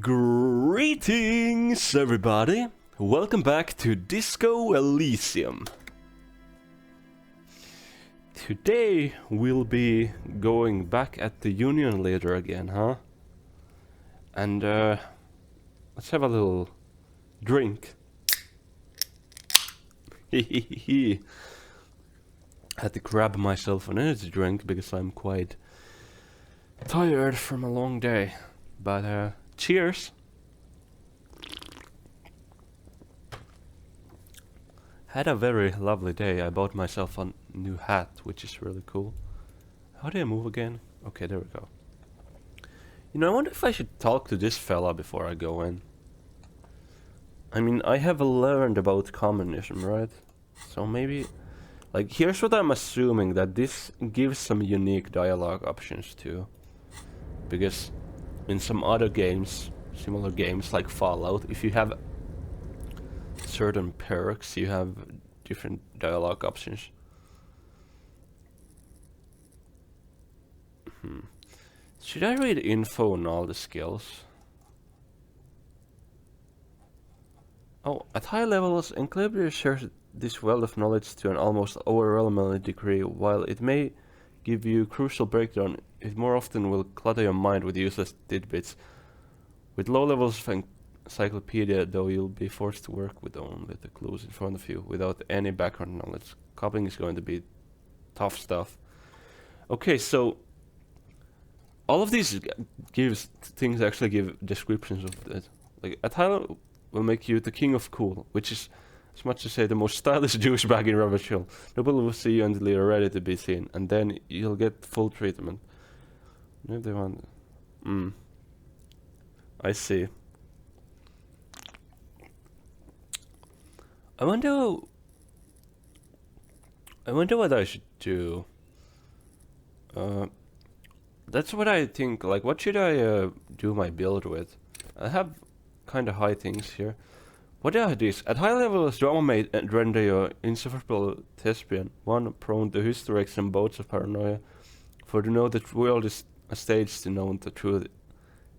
Greetings, everybody! Welcome back to Disco Elysium. Today we'll be going back at the Union later again, huh? And let's have a little drink. Hehehe. Had to grab myself an energy drink because I'm quite tired from a long day. But cheers! Had a very lovely day. I bought myself a new hat, which is really cool. How do I move again? Okay, there we go. You know, I wonder if I should talk to this fella before I go in. I mean, I have learned about communism, right? So maybe... Like, here's what I'm assuming, that this gives some unique dialogue options too. Because in some other games, similar games like Fallout, if you have certain perks, you have different dialogue options. Should I read info on all the skills? Oh, at high levels, Enclave shares this wealth of knowledge to an almost overwhelming degree. While it may give you crucial breakdown, it more often will clutter your mind with useless tidbits. With low levels of encyclopedia, though, you'll be forced to work with only the clues in front of you, without any background knowledge. Copying is going to be tough stuff. Okay, so all of these things actually give descriptions of it. Like, a title will make you the king of cool, which is as much to say the most stylish douchebag in Rubbish Hill. Nobody will see you until you're ready to be seen, and then you'll get full treatment. If they want... I see. I wonder what I should do. That's what I think. Like, what should I do my build with? I have kind of high things here. What are these? At high levels, drama may render your insufferable thespian, one prone to hysterics and bouts of paranoia. For to know the world is a stage, to know the truth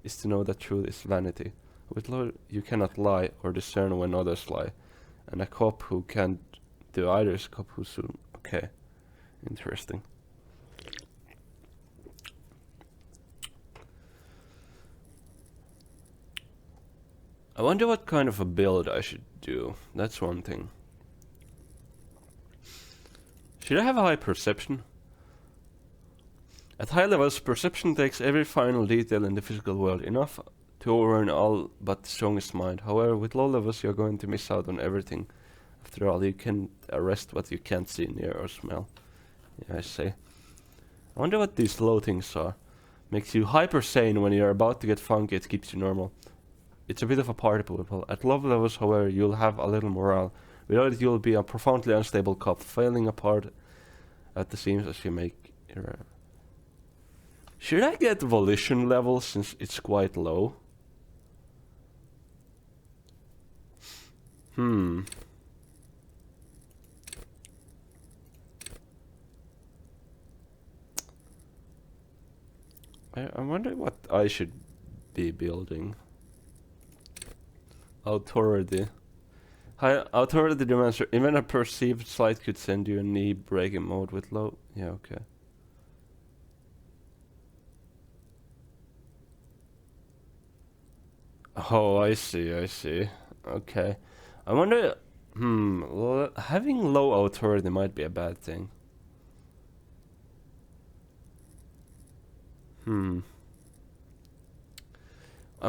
is to know that truth is vanity. With Lord, you cannot lie or discern when others lie. And a cop who can't do either is a cop who soon... Okay. Interesting. I wonder what kind of a build I should do. That's one thing. Should I have a high perception? At high levels, perception takes every final detail in the physical world, enough to overrun all but the strongest mind. However, with low levels, you're going to miss out on everything. After all, you can arrest what you can't see, near, or smell. Yeah, I say. I wonder what these low things are. Makes you hyper sane when you're about to get funky, it keeps you normal. It's a bit of a party pooper. At low levels, however, you'll have a little morale. Without it, you'll be a profoundly unstable cop, falling apart at the seams as you make error. Should I get volition level since it's quite low? I wonder what I should be building. Authority. High authority demands even a perceived slight could send you a knee breaking mode with low. Yeah, okay. Oh, I see, I see. Okay. I wonder... having low authority might be a bad thing. I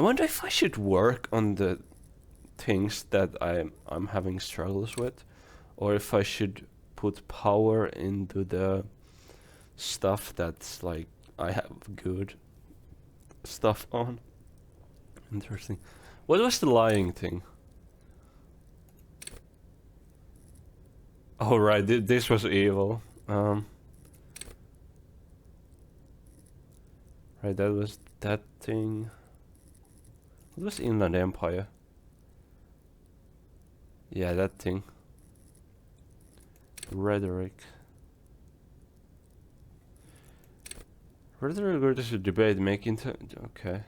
wonder if I should work on the things that I'm having struggles with, or if I should put power into the stuff that's like I have good stuff on. Interesting. What was the lying thing? Oh right, this was evil. Right, that was that thing. What was Inland Empire? Yeah, that thing. Rhetoric. Rhetoric versus debate, make into... Okay.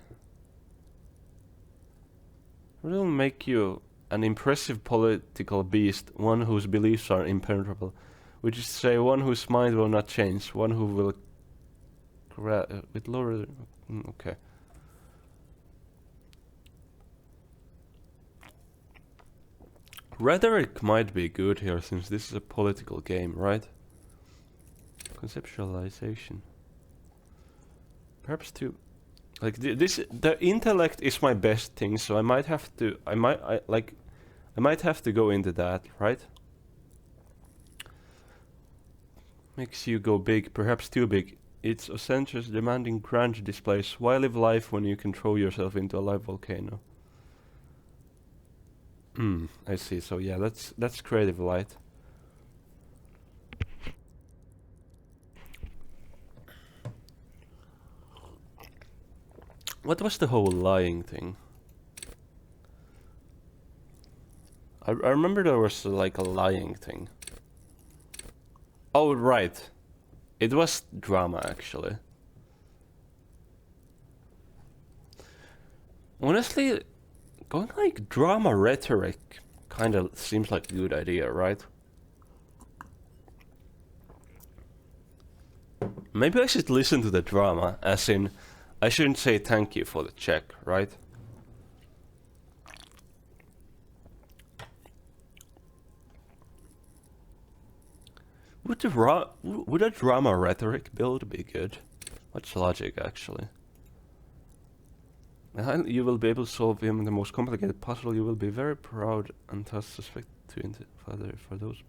Will make you an impressive political beast, one whose beliefs are impenetrable, which is to say, one whose mind will not change, one who will with lower. Okay. Rhetoric might be good here, since this is a political game, right? Conceptualization. Perhaps too. Like the intellect is my best thing, so I might have to. I might have to go into that, right? Makes you go big, perhaps too big. It's essential, demanding grand displays. Why live life when you can throw yourself into a live volcano? I see. So yeah, that's creative light. What was the whole lying thing? I remember there was like a lying thing. Oh right, it was drama actually. Honestly, going like drama rhetoric kind of seems like a good idea, right? Maybe I should listen to the drama, as in, I shouldn't say thank you for the check, right? Would a drama rhetoric build be good? What's logic, actually? You will be able to solve even the most complicated puzzle. You will be very proud and thus suspect to father for those.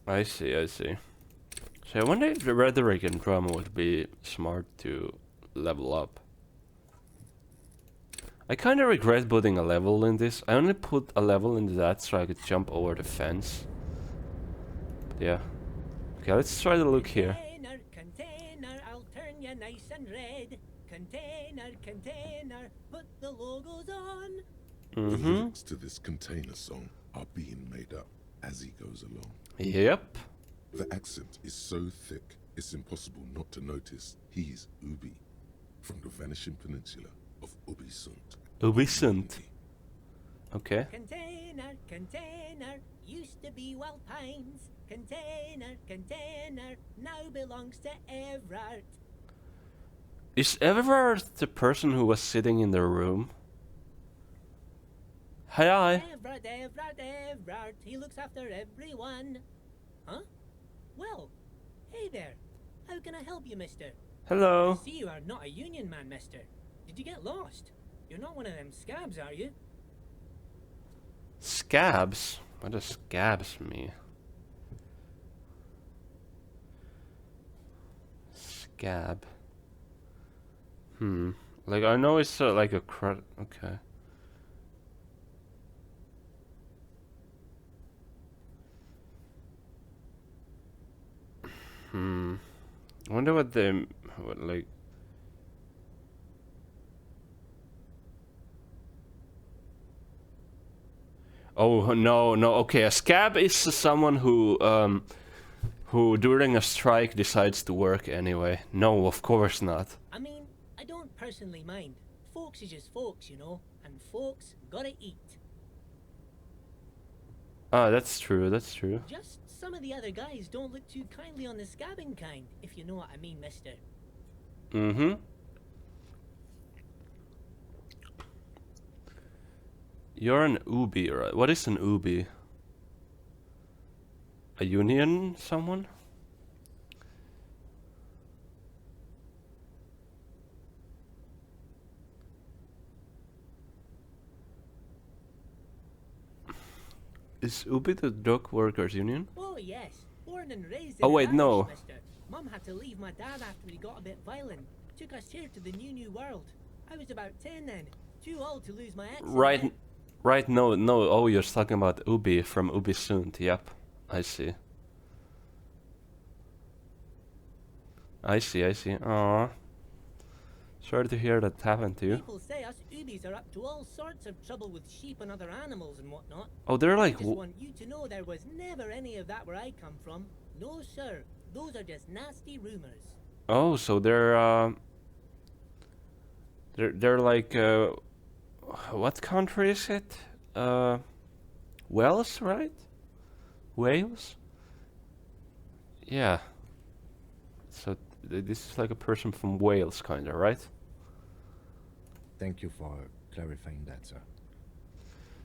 I see, I see. So I wonder if the rhetoric and drama would be smart to level up. I kinda regret putting a level in this. I only put a level into that so I could jump over the fence. But yeah. Okay, let's try to look here. Container, I'll turn you nice and red. Container, put the logos on. The lyrics to this container song are being made up as he goes along. Yep. The accent is so thick, it's impossible not to notice he's Ubi, from the vanishing peninsula of Ubisunt. Ubisunt. Okay. Container, used to be wild times. Container, now belongs to Everard. Is Everard the person who was sitting in the room? Hi. Everard, he looks after everyone. Huh? Well, hey there. How can I help you, mister? Hello. I see you are not a union man, mister. Did you get lost? You're not one of them scabs, are you? Scabs? What does scabs mean? Scab. Like, I know it's like a okay. I wonder what they... like... Oh, no, okay, a scab is someone who during a strike decides to work anyway. No, of course not. I mean, I don't personally mind. Folks is just folks, you know, and folks gotta eat. Ah, that's true. Just some of the other guys don't look too kindly on the scabbing kind, if you know what I mean, mister. You're an Ubi, right? What is an Ubi? A union someone? Is Ubi the dock workers union? Oh yes, born and raised in Oh wait, no. mister. Mum had to leave my dad after he got a bit violent. Took us here to the new world. I was about 10 then, too old to lose my accent. Right, no, oh, you're talking about Ubi from Ubisunt, yep. I see. Aww. Sorry to hear that happened to you. People say us Ubis are up to all sorts of trouble with sheep and other animals and whatnot. Oh, they're like... I just want you to know there was never any of that where I come from. No, sir. Those are just nasty rumors. Oh, so they're like what country is it? Wales, right? Wales? Yeah. So this is like a person from Wales, kinda, right? Thank you for clarifying that, sir.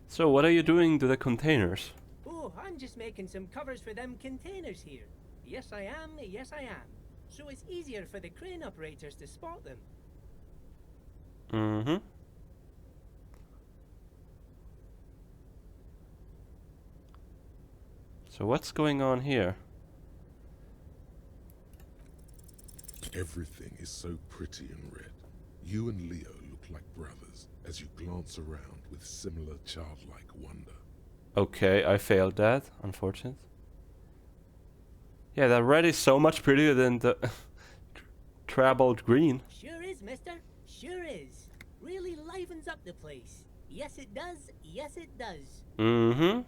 So what are you doing to the containers? Oh, I'm just making some covers for them containers here. Yes, I am. Yes, I am. So it's easier for the crane operators to spot them. Mm-hmm. So what's going on here? Everything is so pretty and red. You and Leo look like brothers as you glance around with similar childlike wonder. Okay, I failed that, unfortunate. Yeah, that red is so much prettier than the traveled green. Sure is, mister. Sure is. Really livens up the place. Yes, it does. Yes, it does. Mm-hmm.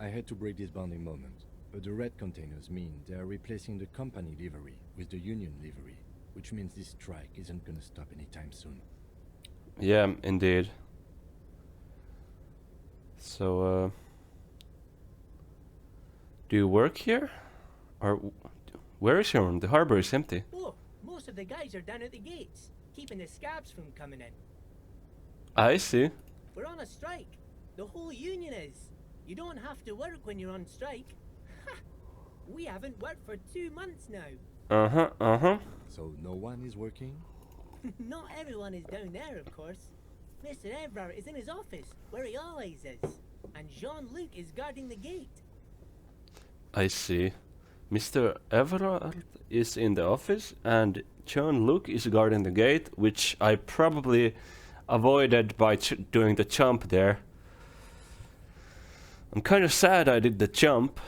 I had to break this bonding moment, but the red containers mean they are replacing the company livery with the union livery, which means this strike isn't gonna stop anytime soon. Yeah, indeed. So, do you work here? Or where is your room? The harbor is empty. Oh, most of the guys are down at the gates, keeping the scabs from coming in. I see. We're on a strike. The whole union is. You don't have to work when you're on strike. Ha! We haven't worked for 2 months now. Uh-huh, uh-huh. So no one is working? Not everyone is down there, of course. Mr. Everard is in his office, where he always is. And Jean-Luc is guarding the gate. I see. Mr. Everard is in the office and Jean-Luc is guarding the gate, which I probably avoided by doing the jump there. I'm kind of sad I did the jump.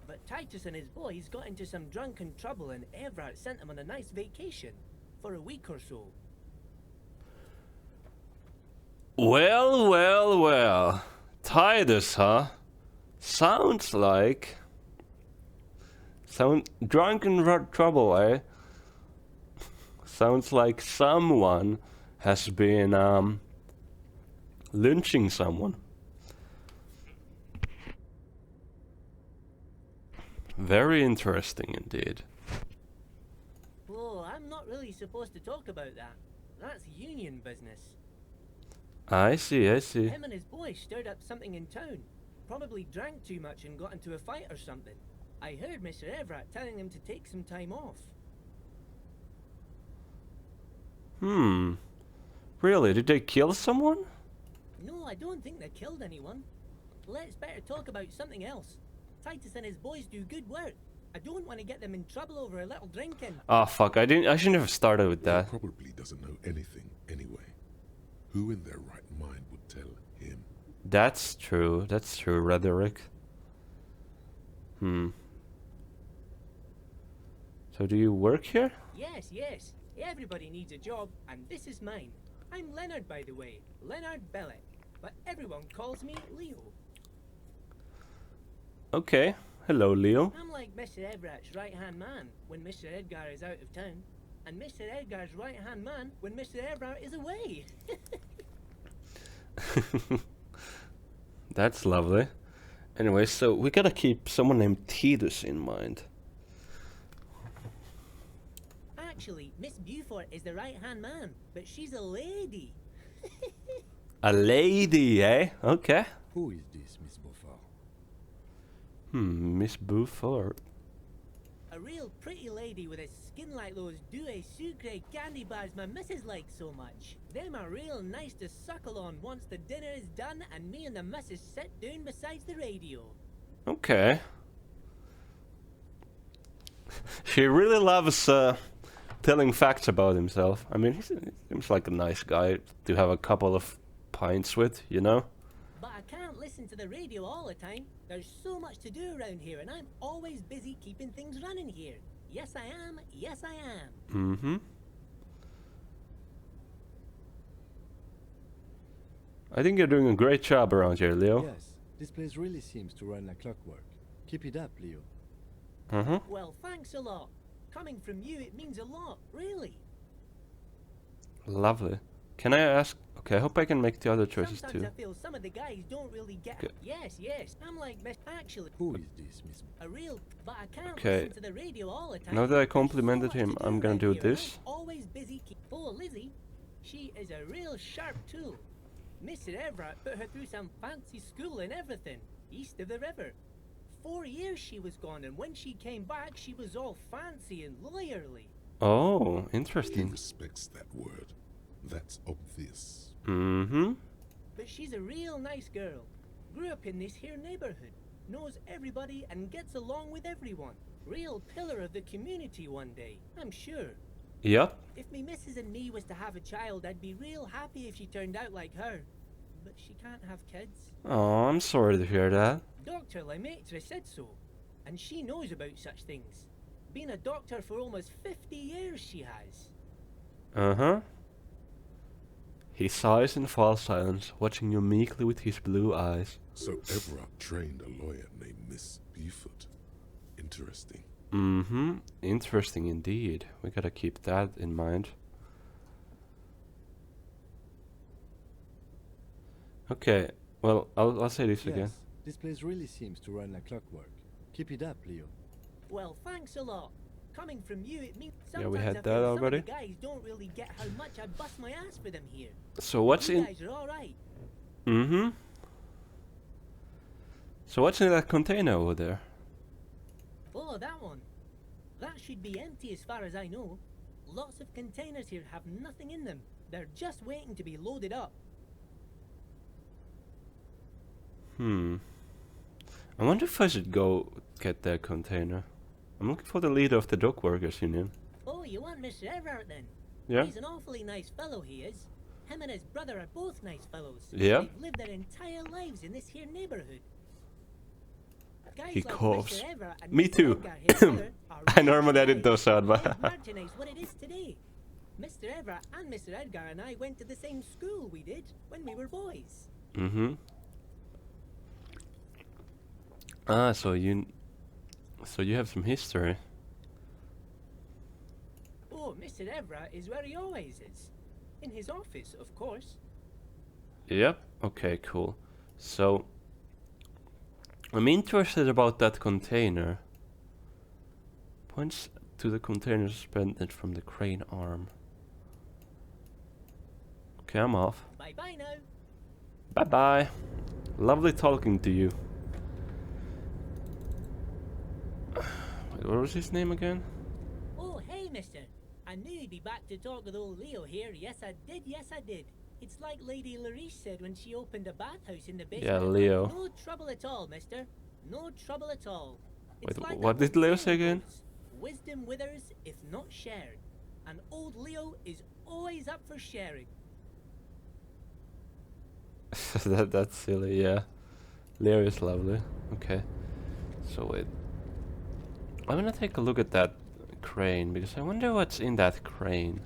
But Titus and his boys got into some drunken trouble and Everard sent them on a nice vacation. For a week or so. Well, well, well. Titus, huh? Sounds like... drunken trouble, eh? Sounds like someone has been, lynching someone. Very interesting indeed. Oh, I'm not really supposed to talk about that. That's union business. I see, I see. Him and his boys stirred up something in town. Probably drank too much and got into a fight or something. I heard Mr. Everett telling them to take some time off. Really? Did they kill someone? No, I don't think they killed anyone. Let's better talk about something else. Titus and his boys do good work. I don't want to get them in trouble over a little drinking. Ah, fuck, I shouldn't have started with He that. probably doesn't know anything anyway. Who in their right mind would tell him? That's true, Rhetoric. So do you work here? Yes, yes. Everybody needs a job, and this is mine. I'm Leonard, by the way. Leonard Bellick. But everyone calls me Leo. Okay. Hello, Leo. I'm like Mr. Everett's right-hand man when Mr. Edgar is out of town, and Mr. Edgar's right-hand man when Mr. Everett is away. That's lovely. Anyway, so we gotta keep someone named Titus in mind. Actually, Miss Beaufort is the right-hand man, but she's a lady. A lady, eh? Okay. Who is this, Miss Beaufort? Miss Beaufort. A real pretty lady with a skin like those Douai Sucre candy bars my missus likes so much. Them are real nice to suckle on once the dinner is done and me and the missus sit down beside the radio. Okay. She really loves telling facts about himself. I mean, he seems like a nice guy to have a couple of pints with, you know? But I can't listen to the radio all the time. There's so much to do around here and I'm always busy keeping things running here. Yes, I am. Yes, I am. I think you're doing a great job around here, Leo. Yes, this place really seems to run like clockwork. Keep it up, Leo. Well, thanks a lot. Coming from you, it means a lot, really. Lovely. Can I ask? Okay, I hope I can make the other choices Sometimes too. I feel some of the guys don't really get. Okay. Yes, yes. I'm like Miss. Actually, Who is this, Miss? a real. But I can't Okay. listen to the radio all the time. Now that I There's so complimented much him, to I'm gonna around do here, and this. I'm always busy. Oh, Lizzie, she is a real sharp tool. Mr. Everett put her through some fancy school and everything, east of the river. 4 years she was gone, and when she came back, she was all fancy and lawyerly. Oh, He interesting. respects that word. That's obvious. Mm-hmm. But she's a real nice girl. Grew up in this here neighborhood. Knows everybody and gets along with everyone. Real pillar of the community one day, I'm sure. Yep. If me missus and me was to have a child, I'd be real happy if she turned out like her. But she can't have kids. Oh, I'm sorry to hear that. Dr. Lemaitre said so. And she knows about such things. Been a doctor for almost 50 years she has. Uh-huh. He sighs in false silence, watching you meekly with his blue eyes. So Everett trained a lawyer named Miss Buford. Interesting. Mm-hmm. Interesting indeed. We gotta keep that in mind. Okay, well, I'll say this again. Yes, this place really seems to run like clockwork. Keep it up, Leo. Well, thanks a lot. Coming from you, it means Yeah, we sometimes had I that feel already. Some of the guys don't really get how much I bust my ass for them here. So what's You in... guys are all right. Mm-hmm. So what's in that container over there? Oh, that one. That should be empty as far as I know. Lots of containers here have nothing in them. They're just waiting to be loaded up. I wonder if I should go get that container. I'm looking for the leader of the dock workers union. Oh, you want Mr. Everett then? Yeah? He's an awfully nice fellow, he is. Him and his brother are both nice fellows. Yeah? They've lived their entire lives in this here neighborhood. Guys He like coughs. Mr. Everett and Me Mr. too. Edgar, his brother, are I really normally edit nice. those out, but... Made Martinez what it is today. Mr. Everett and Mr. Edgar and I went to the same school we did when we were boys. Mm-hmm. Ah, so you have some history. Oh, Mr. Everett is where he always is. In his office, of course. Yep. Okay, cool. So I'm interested about that container. Points to the container suspended from the crane arm. Okay, I'm off. Bye-bye now. Bye-bye. Lovely talking to you. Wait, what was his name again? Oh, hey, mister. I knew you'd be back to talk with old Leo here. Yes, I did. Yes, I did. It's like Lady Larice said when she opened a bathhouse in the basement. Yeah, Leo. No trouble at all, mister. No trouble at all. It's Wait, like what that did Leo old say saying again? goes, wisdom withers if not shared. And old Leo is always up for sharing. That's silly, yeah. Leo is lovely. Okay. So wait. I'm gonna take a look at that crane because I wonder what's in that crane.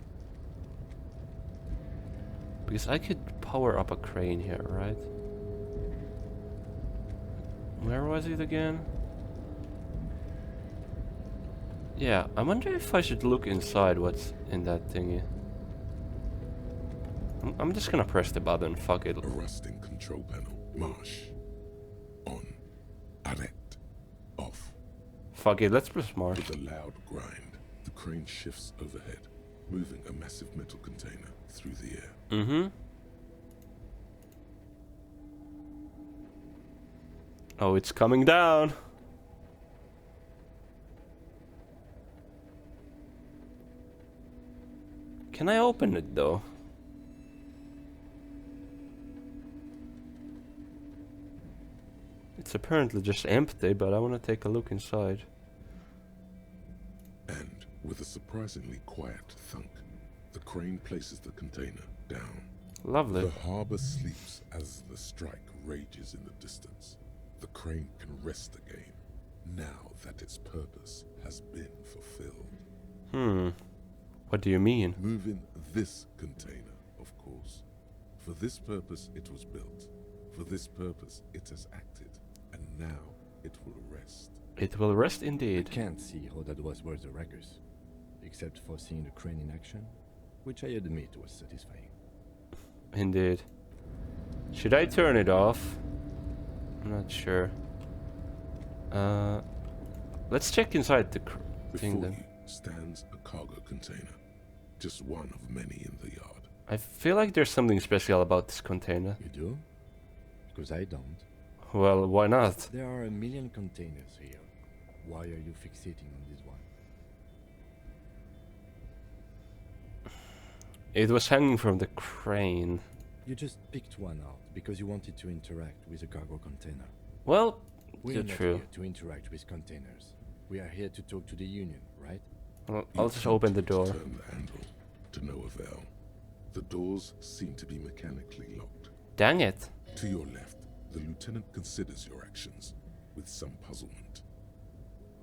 Because I could power up a crane here, right? Where was it again? Yeah, I wonder if I should look inside what's in that thingy. I'm just gonna press the button, fuck it. A rusting control panel. Marsh. On. Arrête. Off. Fuck it, let's press marsh. With a loud grind, the crane shifts overhead, moving a massive metal container through the air. Mm-hmm. Oh, it's coming down. Can I open it though? It's apparently just empty, but I want to take a look inside. And, with a surprisingly quiet thunk, the crane places the container down. Lovely. The harbor sleeps as the strike rages in the distance. The crane can rest again, now that its purpose has been fulfilled. What do you mean? Moving this container, of course. For this purpose it was built. For this purpose it has acted. And now it will rest. It will rest I indeed. can't see how that was worth the wreckers. except for seeing the crane in action, which I admit was satisfying. Indeed. Should I turn it off? I'm not sure. Let's check inside the thing Before then. you stands a cargo container, just one of many in the yard. I feel like there's something special about this container. You do? Because I don't. Well, why not? There are a million containers here. Why are you fixating on this one? It was hanging from the crane. You just picked one out because you wanted to interact with a cargo container. Well, We're not true. here to interact with containers. We are here to talk to the union, right? Well, You I'll just open the door. Turn the handle, to no avail. The doors seem to be mechanically locked. Dang it. To your left, the lieutenant considers your actions with some puzzlement.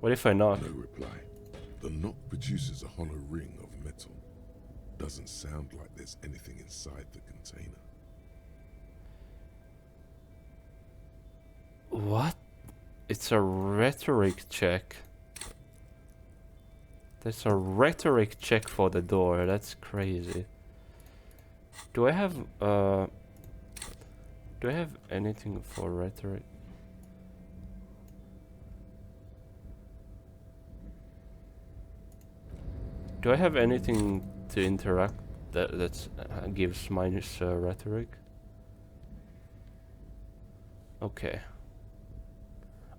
What if I knock? No reply. The knock produces a hollow ring of metal. Doesn't sound like there's anything inside the container. What? It's a rhetoric check. There's a rhetoric check for the door. That's crazy. Do I have anything for rhetoric? Do I have anything to interact that gives minus rhetoric? Okay.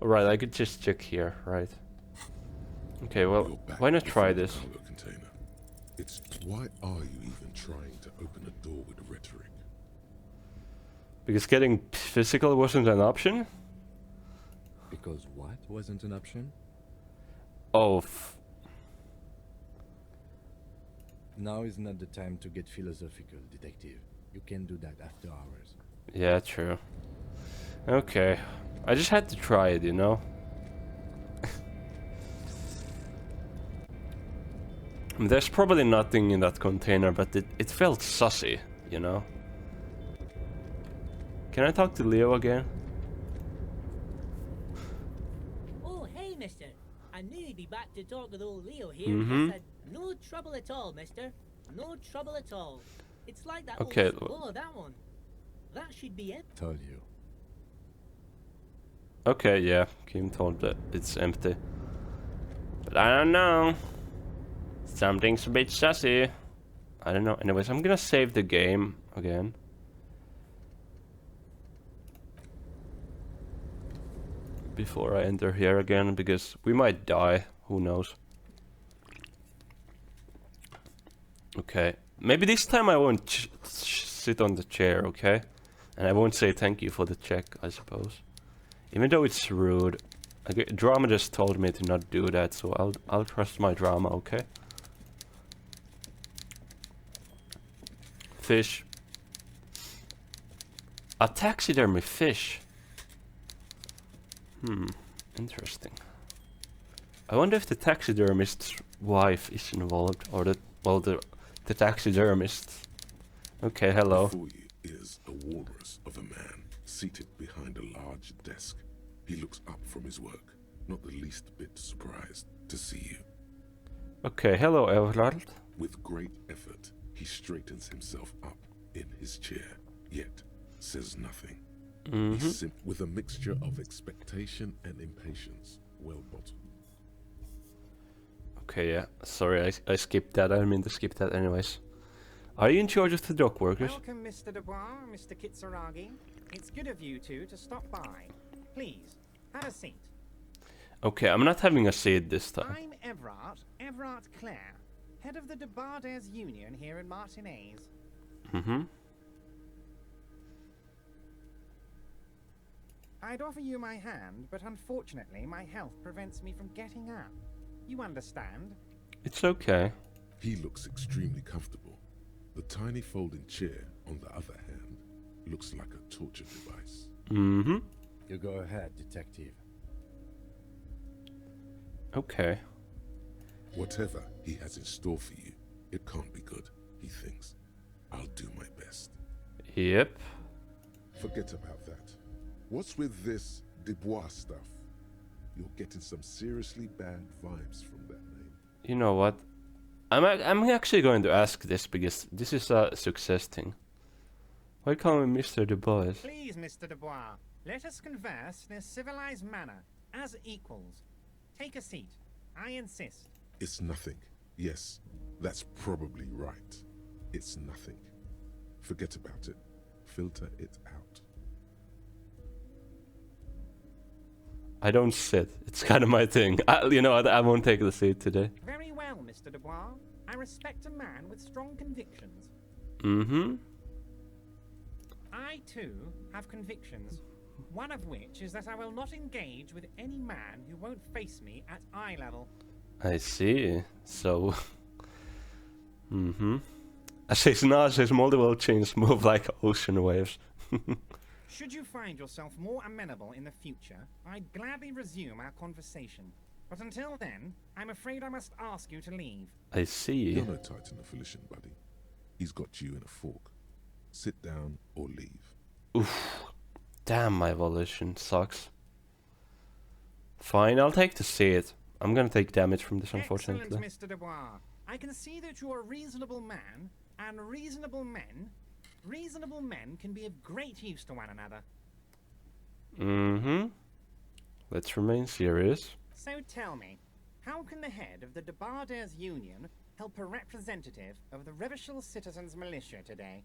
Alright, I could just check here, right? Okay, well, You're back why not try before the this? cargo container. It's why are you even trying to open a door with rhetoric? Because getting physical wasn't an option? Because what wasn't an option? Oh, Now is not the time to get philosophical, detective. You can do that after hours. yeah, true. Okay. I just had to try it, you know? There's probably nothing in that container, but it felt sussy, you know? Can I talk to Leo again? Oh, hey, mister. I knew you'd be back to talk with old Leo here. Mhm. I said, no trouble at all, mister. No trouble at all. It's like that Okay, old... Oh, that one. That should be it. Told you. Okay, yeah, Kim told that it's empty. But I don't know. Something's a bit sussy. I don't know. Anyways, I'm gonna save the game again. Before I enter here again, because we might die. Who knows? Okay. Maybe this time I won't sit on the chair, okay? And I won't say thank you for the check, I suppose. Even though it's rude. Drama just told me to not do that, so I'll trust my drama, okay? Fish. A taxidermy fish. Interesting. I wonder if the taxidermist's wife is involved, or the taxidermist. Okay, hello. Before you is a walrus of a man seated behind a large desk. He looks up from his work, not the least bit surprised to see you. Okay, hello, Everard. With great effort, he straightens himself up in his chair, yet says nothing. He's with a mixture of expectation and impatience, well bottled. Okay, yeah. Sorry, I skipped that. I didn't mean to skip that anyways. Are you in charge of the dock workers? Welcome, Mr. Dubois, Mr. Kitsuragi. It's good of you two to stop by. Please, have a seat. Okay, I'm not having a seat this time. I'm Everard Clare, head of the Debarders Union here in Martinez. I'd offer you my hand, but unfortunately my health prevents me from getting up. You understand? It's okay. He looks extremely comfortable. The tiny folding chair, on the other hand, looks like a torture device. You go ahead, detective. Okay. Whatever he has in store for you, it can't be good, he thinks. I'll do my best. Yep. Forget about that. What's with this Dubois stuff? You're getting some seriously bad vibes from that name. You know what? I'm actually going to ask this because this is a success thing. Why call me Mr. Dubois? Please, Mr. Dubois, let us converse in a civilized manner, as equals. Take a seat. I insist. It's nothing. Yes, that's probably right. It's nothing. Forget about it. Filter it out. I don't sit. It's kind of my thing. You know what? I won't take the seat today. Very well, Mr. Dubois. I respect a man with strong convictions. Mm-hmm. I, too, have convictions. One of which is that I will not engage with any man who won't face me at eye level. I see. So... mm-hmm. As his nose, his multiple chins move like ocean waves. Should you find yourself more amenable in the future, I'd gladly resume our conversation. But until then, I'm afraid I must ask you to leave. I see. You're no Titan of Volition, buddy. He's got you in a fork. Sit down or leave. Oof. Damn, my volition sucks. Fine, I'll take the seat. I'm gonna take damage from this, unfortunately. Excellent, Mr. Dubois. I can see that you're a reasonable man, and reasonable men can be of great use to one another. Mm-hmm. Let's remain serious. So tell me, how can the head of the Debarders Union help a representative of the Revachol Citizens Militia today?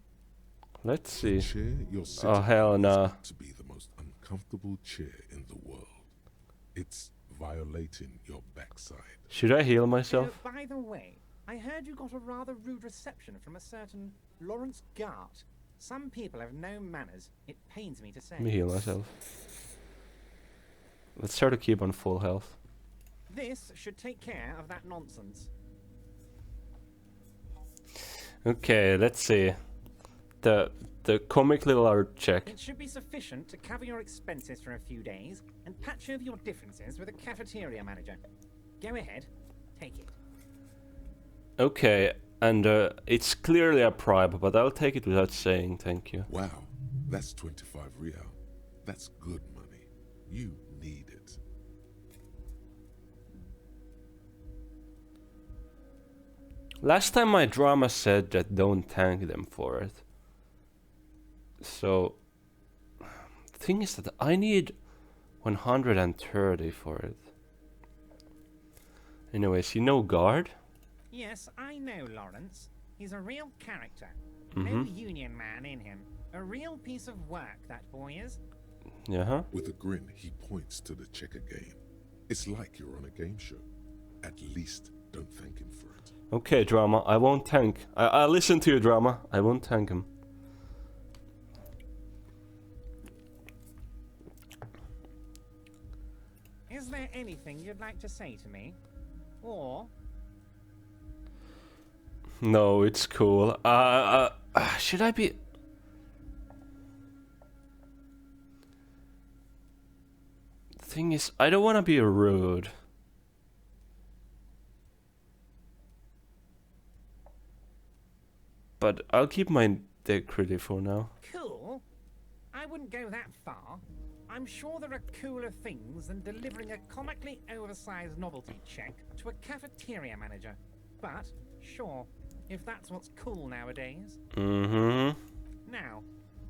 Let's see. The chair you're sitting Oh, hell on is no. got to be the most uncomfortable chair in the world. It's violating your backside. Should I heal myself? By the way, I heard you got a rather rude reception from a certain Lawrence Gart. Some people have no manners. It pains me to say. Let me heal myself. Let's try to keep on full health. This should take care of that nonsense. Okay, let's see. The comic little art check. It should be sufficient to cover your expenses for a few days and patch over your differences with a cafeteria manager. Go ahead, take it. Okay, and it's clearly a bribe, but I'll take it without saying thank you. Wow, that's 25 real. That's good money. You need it. Last time my drama said that don't thank them for it. So, the thing is that I need 130 for it. Anyways, you know guard? Yes, I know Lawrence. He's a real character. No union man in him. A real piece of work, that boy is. Yeah. With a grin, he points to the checker game. It's like you're on a game show. At least don't thank him for it. Okay, drama. I won't thank. I'll listen to you, drama. I won't thank him. Is there anything you'd like to say to me? Or... No, it's cool. Should I be... The thing is, I don't want to be rude. But I'll keep my integrity for now. Cool? I wouldn't go that far. I'm sure there are cooler things than delivering a comically oversized novelty check to a cafeteria manager. But, sure, if that's what's cool nowadays. Mm-hmm. Now,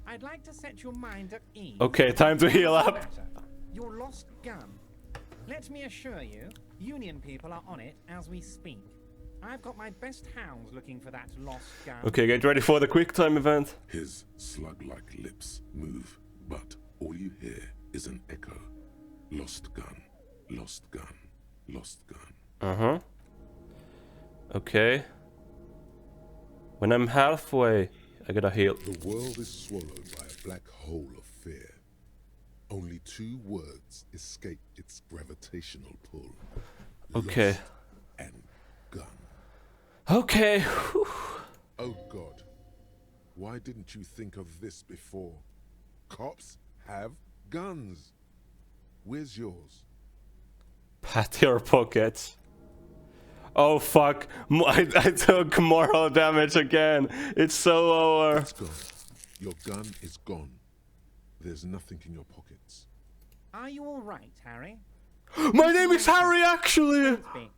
I'd like to set your mind at ease. Okay, time to heal up. Your lost gun. Let me assure you, Union people are on it as we speak. I've got my best hounds looking for that lost gun. Okay, get ready for the quick time event. His slug-like lips move, but all you hear is an echo. Lost gun, lost gun, lost gun. Uh-huh. Okay. When I'm halfway, I gotta heal. The world is swallowed by a black hole of fear. Only 2 words escape its gravitational pull. Okay. Lost and gun. Okay. Whew. Oh God. Why didn't you think of this before? Cops have guns. Where's yours? Pat your pockets. Oh fuck. I took moral damage again. It's so over. It's gone. Your gun is gone. There's nothing in your pockets. Are you all right, Harry? My name is Harry, actually. Be.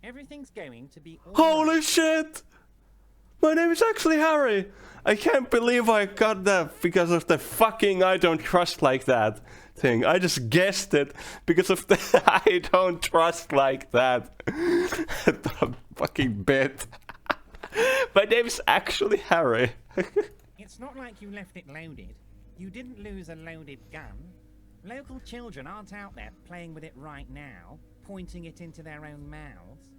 Everything's going to be all Holy right. shit! My name is actually Harry! I can't believe I got that because of the fucking I don't trust like that thing. I just guessed it because of the I don't trust like that. The fucking bit. My name's actually Harry. It's not like you left it loaded. You didn't lose a loaded gun. Local children aren't out there playing with it right now, pointing it into their own mouths.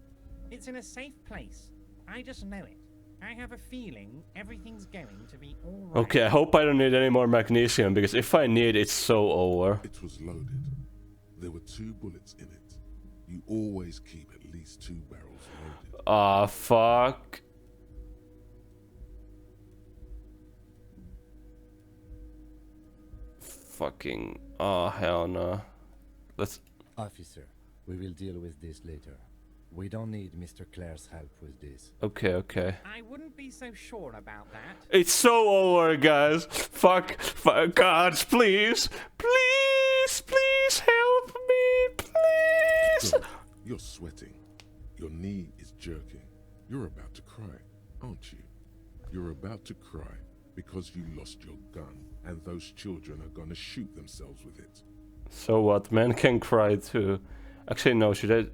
It's in a safe place. I just know it. I have a feeling everything's going to be all right. Okay, I hope I don't need any more magnesium, because if I need, it's so over. It was loaded. There were 2 bullets in it. You always keep at least 2 barrels loaded. Ah, fuck. Fucking, oh hell no. Let's... Officer, we will deal with this later. We don't need Mr. Claire's help with this. Okay, okay. I wouldn't be so sure about that. It's so over, guys. Fuck, gods, please. Please, please help me, please. Good. You're sweating. Your knee is jerking. You're about to cry, aren't you? You're about to cry because you lost your gun and those children are gonna shoot themselves with it. So what, men can cry too. Actually, no, should I...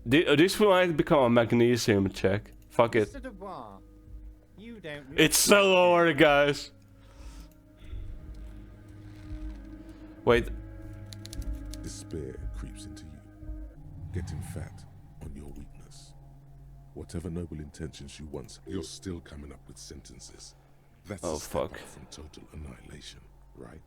This might become a magnesium check. Fuck it. Mr. Dubois, you don't... It's so over, guys. Wait. Despair creeps into you, getting fat on your weakness. Whatever noble intentions you once had, you're still coming up with sentences. That's Oh, a step fuck. up from total annihilation, right?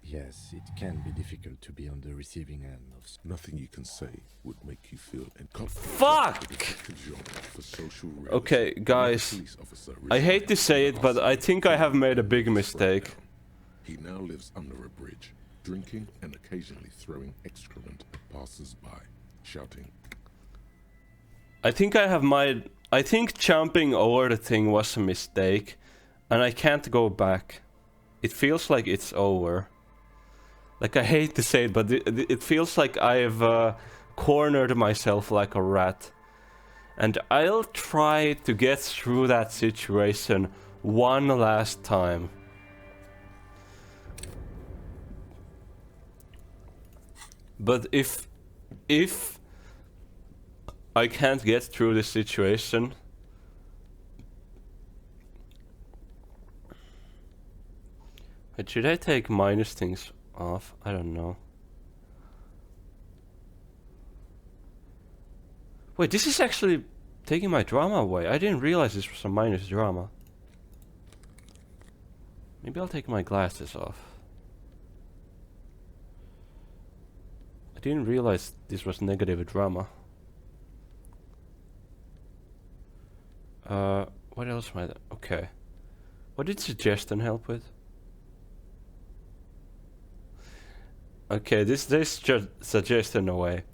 Yes, it can be difficult to be on the receiving end of... Nothing you can say would make you feel incompetent. Fuck! For social realism. Okay, guys. Police officer I hate to say it, but I think I have made a big Struck mistake. down. He now lives under a bridge, drinking and occasionally throwing excrement at passers-by, shouting, I think jumping over the thing was a mistake, and I can't go back. It feels like it's over. Like, I hate to say it, but it feels like I've cornered myself like a rat. And I'll try to get through that situation one last time. But if I can't get through this situation, wait, should I take minus things off? I don't know. Wait, this is actually taking my drama away. I didn't realize this was a minus drama. Maybe I'll take my glasses off. I didn't realize this was negative drama. What else might... Okay. What did suggestion help with? Okay, this just suggestion away.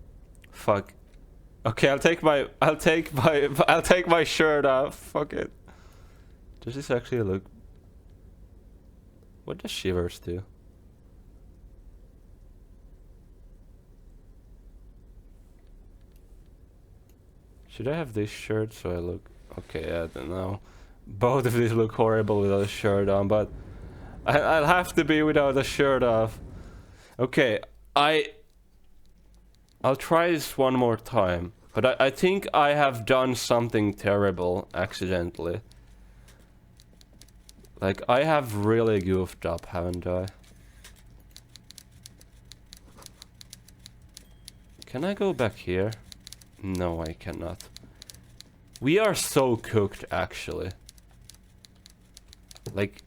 Fuck. Okay, I'll take my shirt off. Fuck it. Does this actually look... What does shivers do? Should I have this shirt so I look... Okay, I don't know. Both of these look horrible without a shirt on, but I'll have to be without a shirt off. Okay, I'll try this one more time, but I think I have done something terrible accidentally. Like, I have really goofed up, haven't I? Can I go back here? No, I cannot. We are so cooked, actually. Like,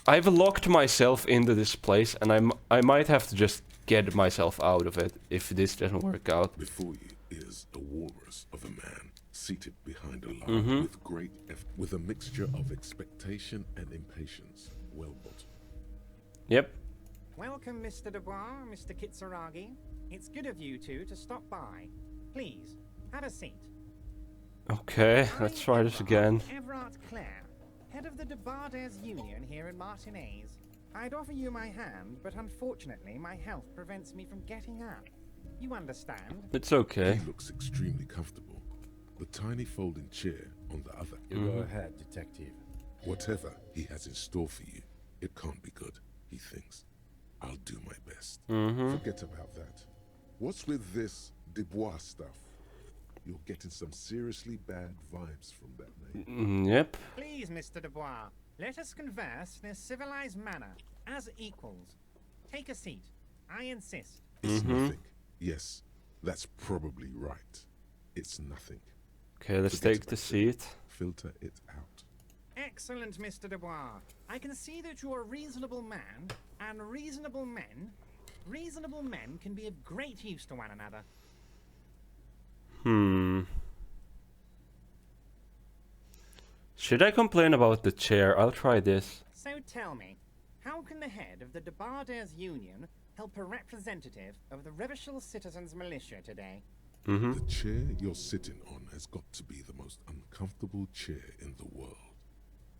I've locked myself into this place, and I might have to just get myself out of it if this doesn't work out. Before you is a walrus of a man, seated behind a line with great with a mixture of expectation and impatience. Well bottomed. Yep. Welcome, Mr. Dubois, Mr. Kitsuragi. It's good of you two to stop by. Please, have a seat. Okay, let's try this again. Everard Clare, head of the Debarders Union here in Martinez. I'd offer you my hand, but unfortunately my health prevents me from getting up. You understand? It's okay. He looks extremely comfortable. The tiny folding chair on the other. You go ahead, detective. Whatever he has in store for you, it can't be good, he thinks. I'll do my best. Forget about that. What's with this Dubois stuff? You're getting some seriously bad vibes from that name. Yep. Please, Mr. Dubois, let us converse in a civilized manner, as equals. Take a seat. I insist. It's nothing. Yes, that's probably right. It's nothing. Okay, let's Forget take the about it. seat. Filter it out. Excellent, Mr. Dubois. I can see that you're a reasonable man, and reasonable men can be of great use to one another. Should I complain about the chair? I'll try this. So tell me, how can the head of the Debarders Union help a representative of the Revachol Citizens Militia today? The chair you're sitting on has got to be the most uncomfortable chair in the world.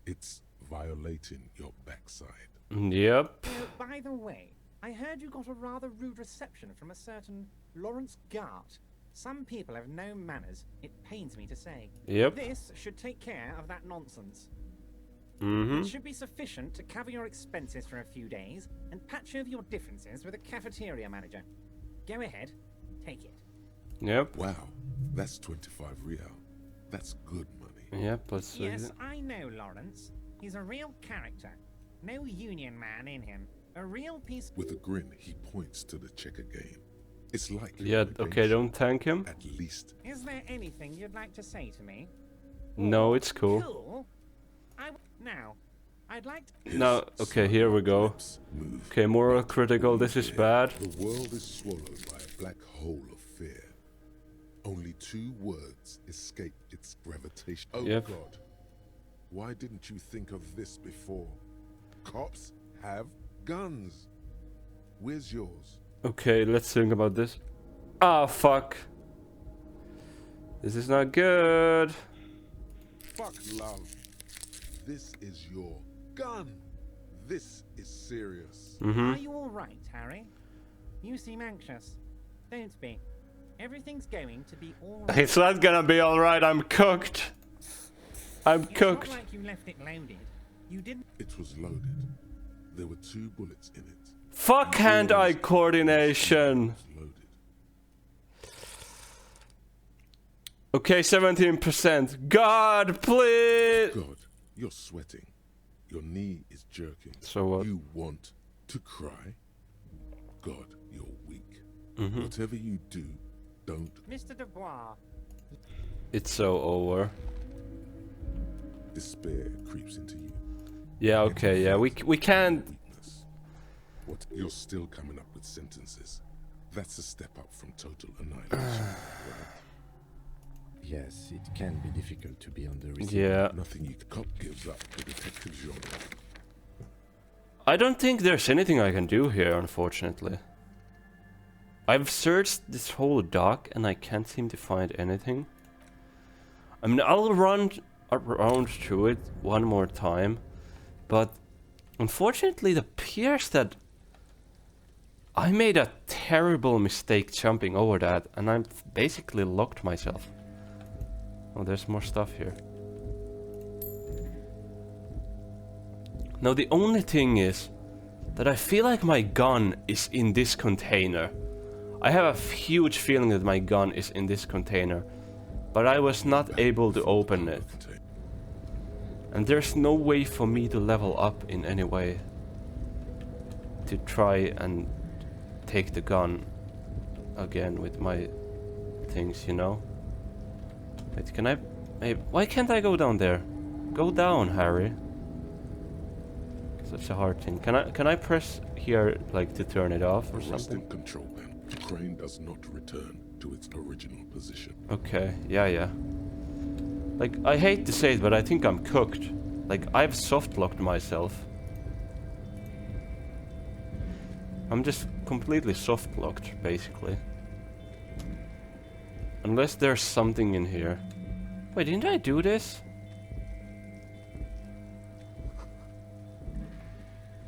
It's violating your backside. Yep. By the way, I heard you got a rather rude reception from a certain Lawrence Gart. Some people have no manners, it pains me to say. Yep. This should take care of that nonsense. It should be sufficient to cover your expenses for a few days and patch over your differences with a cafeteria manager. Go ahead, take it. Yep. Wow, that's 25 real. That's good money. Yep, let's see. Yes, I know Lawrence. He's a real character. No union man in him. A real piece. With a grin, he points to the checker game. It's likely. Yeah, redemption, okay, don't thank him. At least. Is there anything you'd like to say to me? No, it's cool. Cool. Now, I'd like to. Now, okay, here we go. Lips move. Okay, moral critical, this is bad. The world is swallowed by a black hole of fear. Only 2 words escape its gravitation. Oh Yep. God. Why didn't you think of this before? Cops have guns. Where's yours? Okay, let's think about this. Ah, fuck. This is not good. Fuck love. This is your gun. This is serious. Are you all right, Harry? You seem anxious. Don't be. Everything's going to be all right. It's not gonna be alright, I'm cooked. I'm It's cooked. not like you left it loaded. You didn't. It was loaded. There were 2 bullets in it. Fuck hand-eye coordination. It was loaded. Okay, 17%. God, please. God, you're sweating. Your knee is jerking. So what? You want to cry? God, you're weak. Whatever you do, don't. Mr. Dubois. It's so over. Despair creeps into you. Yeah, okay, yeah, we can't. Weakness. What? You're still coming up with sentences. That's a step up from total annihilation, right? Yes, it can be difficult to be on the receiving. Yeah. Nothing you cop gives up the detective genre. I don't think there's anything I can do here, unfortunately. I've searched this whole dock and I can't seem to find anything. I mean, I'll run around through it one more time, but unfortunately it appears that I made a terrible mistake jumping over that and I'm basically locked myself. Oh, there's more stuff here. Now the only thing is that I feel like my gun is in this container. I have a huge feeling that my gun is in this container, but I was not able to open it. And there's no way for me to level up in any way to try and take the gun again with my things, you know? Wait, can I... why can't I go down there? Go down, Harry. Such a hard thing. Can I press here, like, to turn it off or Arresting something? control panel. The crane does not return to its original position. Okay, yeah. Like, I hate to say it, but I think I'm cooked. Like, I've soft-locked myself. I'm just completely soft-locked, basically. Unless there's something in here. Wait, didn't I do this?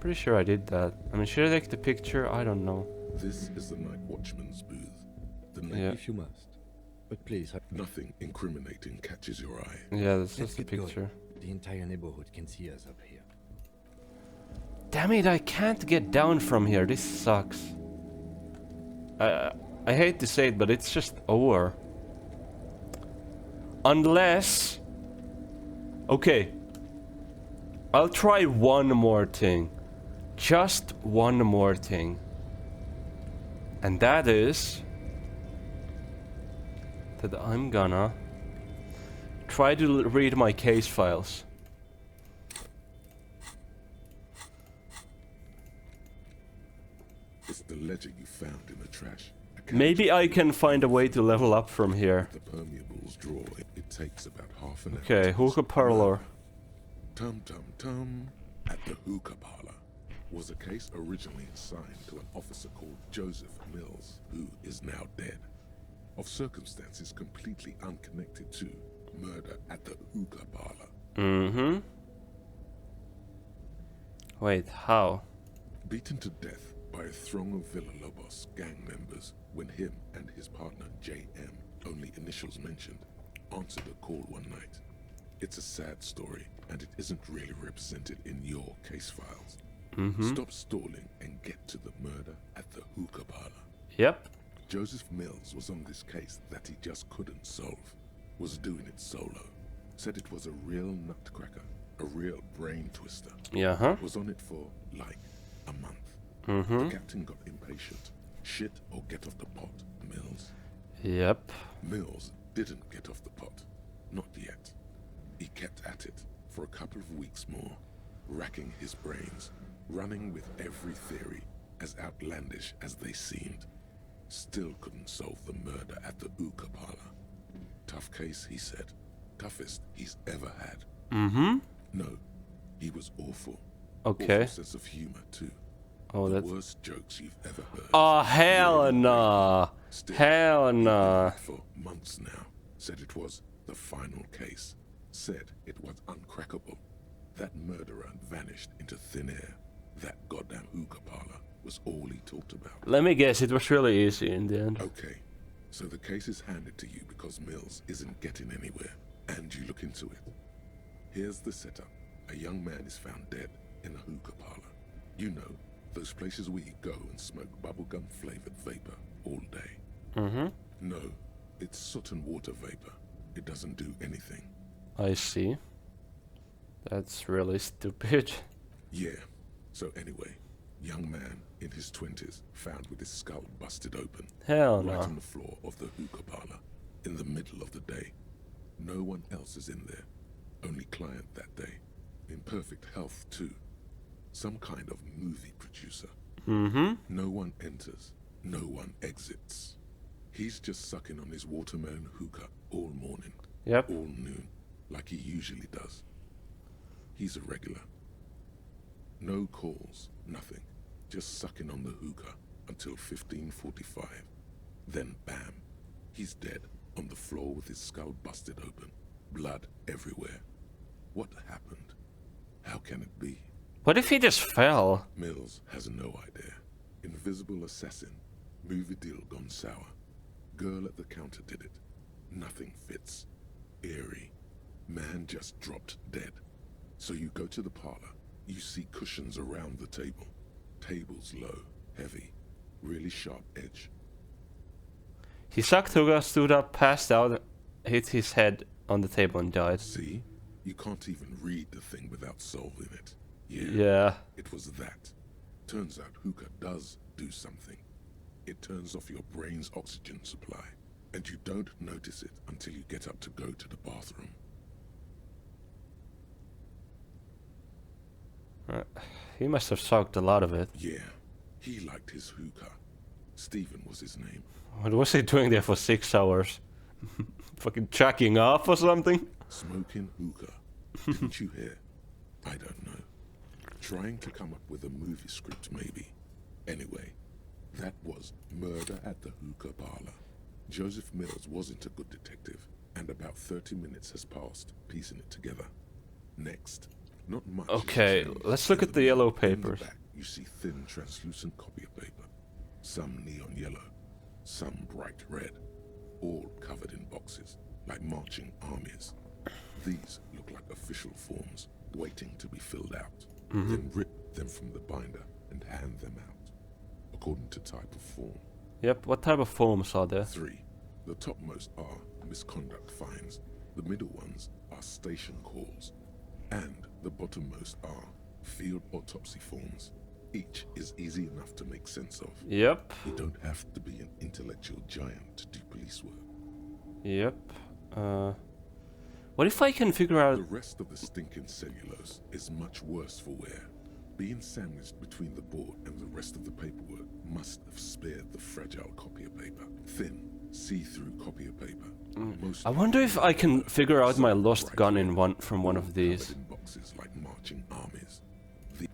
Pretty sure I did that. I mean, should I take the picture? I don't know. This is the night watchman's booth. The Yeah. name If you must. But please, Nothing incriminating catches your eye. Yeah, that's let's just the get going. picture. The entire neighborhood can see us up here. Damn it, I can't get down from here. This sucks. I hate to say it, but it's just over. Unless... Okay. I'll try one more thing. Just one more thing. And that is... that I'm gonna... try to read my case files. It's the ledger you found in the trash. Maybe I can find a way to level up from here. The permeables drawer. It takes about half an hour. Okay, to hookah parlor. Tum tum tum. At the hookah parlor was a case originally assigned to an officer called Joseph Mills, who is now dead, of circumstances completely unconnected to murder at the hookah parlor. Mm-hmm. Wait, how? Beaten to death by a throng of Villalobos gang members when him and his partner J.M., only initials mentioned, answered a call one night. It's a sad story, and it isn't really represented in your case files. Stop stalling and get to the murder at the hookah parlor. Yep. Joseph Mills was on this case that he just couldn't solve, was doing it solo, said it was a real nutcracker, a real brain twister. Yeah, huh? Was on it for, like, a month. Mm-hmm. The captain got impatient. Shit or get off the pot, Mills. Yep. Mills didn't get off the pot. Not yet. He kept at it for a couple of weeks more, racking his brains, running with every theory, as outlandish as they seemed. Still couldn't solve the murder at the hookah parlor. Tough case, he said. Toughest he's ever had. Mm-hmm. No, he was awful. Okay. Awful sense of humor, too. Oh, The that's... worst jokes you've ever heard. Oh, hell nah. Still, Hell he'd been nah. at it for months now. Said it was the final case. Said it was uncrackable. That murderer vanished into thin air. That goddamn hookah parlor was all he talked about. Let me guess, it was really easy in the end. Okay, so the case is handed to you because Mills isn't getting anywhere, and you look into it. Here's the setup. A young man is found dead in a hookah parlor. You know, those places where you go and smoke bubblegum flavored vapor all day. Mm-hmm. No, it's soot and water vapor. It doesn't do anything. I see. That's really stupid. Yeah. So anyway, young man in his 20s found with his skull busted open. Hell Right no. on the floor of the hookah parlor in the middle of the day. No one else is in there. Only client that day. In perfect health too. Some kind of movie producer. Mm-hmm. No one enters. No one exits. He's just sucking on his watermelon hookah all morning. Yep. All noon. Like he usually does. He's a regular. No calls, nothing. Just sucking on the hookah until 15:45. Then bam, he's dead on the floor with his skull busted open. Blood everywhere. What happened? How can it be? What if he just fell? Mills has no idea. Invisible assassin. Movie deal gone sour. Girl at the counter did it. Nothing fits. Eerie. Man just dropped dead. So you go to the parlor. You see cushions around the table. Tables low, heavy, really sharp edge. He sucked hookah, stood up, passed out, hit his head on the table and died. See? You can't even read the thing without solving it. Yeah. It was that. Turns out hookah does do something. It turns off your brain's oxygen supply, and you don't notice it until you get up to go to the bathroom. He must have sucked a lot of it. Yeah, he liked his hookah. Stephen was his name. What was he doing there for 6 hours? Fucking jacking off or something? Smoking hookah. Didn't you hear? I don't know. Trying to come up with a movie script, maybe. Anyway, that was murder at the hookah parlor. Joseph Mills wasn't a good detective, and about 30 minutes has passed, piecing it together. Next, Not much. has Okay, changed. let's look at the yellow papers. In the back, you see thin, translucent copy of paper. Some neon yellow, some bright red, all covered in boxes, like marching armies. These look like official forms, waiting to be filled out. Then rip them from the binder and hand them out, according to type of form. Yep, what type of forms are there? 3. The topmost are misconduct fines, the middle ones are station calls, and the bottommost are field autopsy forms. Each is easy enough to make sense of. Yep, You don't have to be an intellectual giant to do police work. yep. What if I can figure out... The rest of the stinking cellulose is much worse for wear. Being sandwiched between the board and the rest of the paperwork must have spared the fragile copier paper. Thin, see-through copier paper. I wonder if I can figure out my lost gun in from one of these. Covered in boxes like marching armies.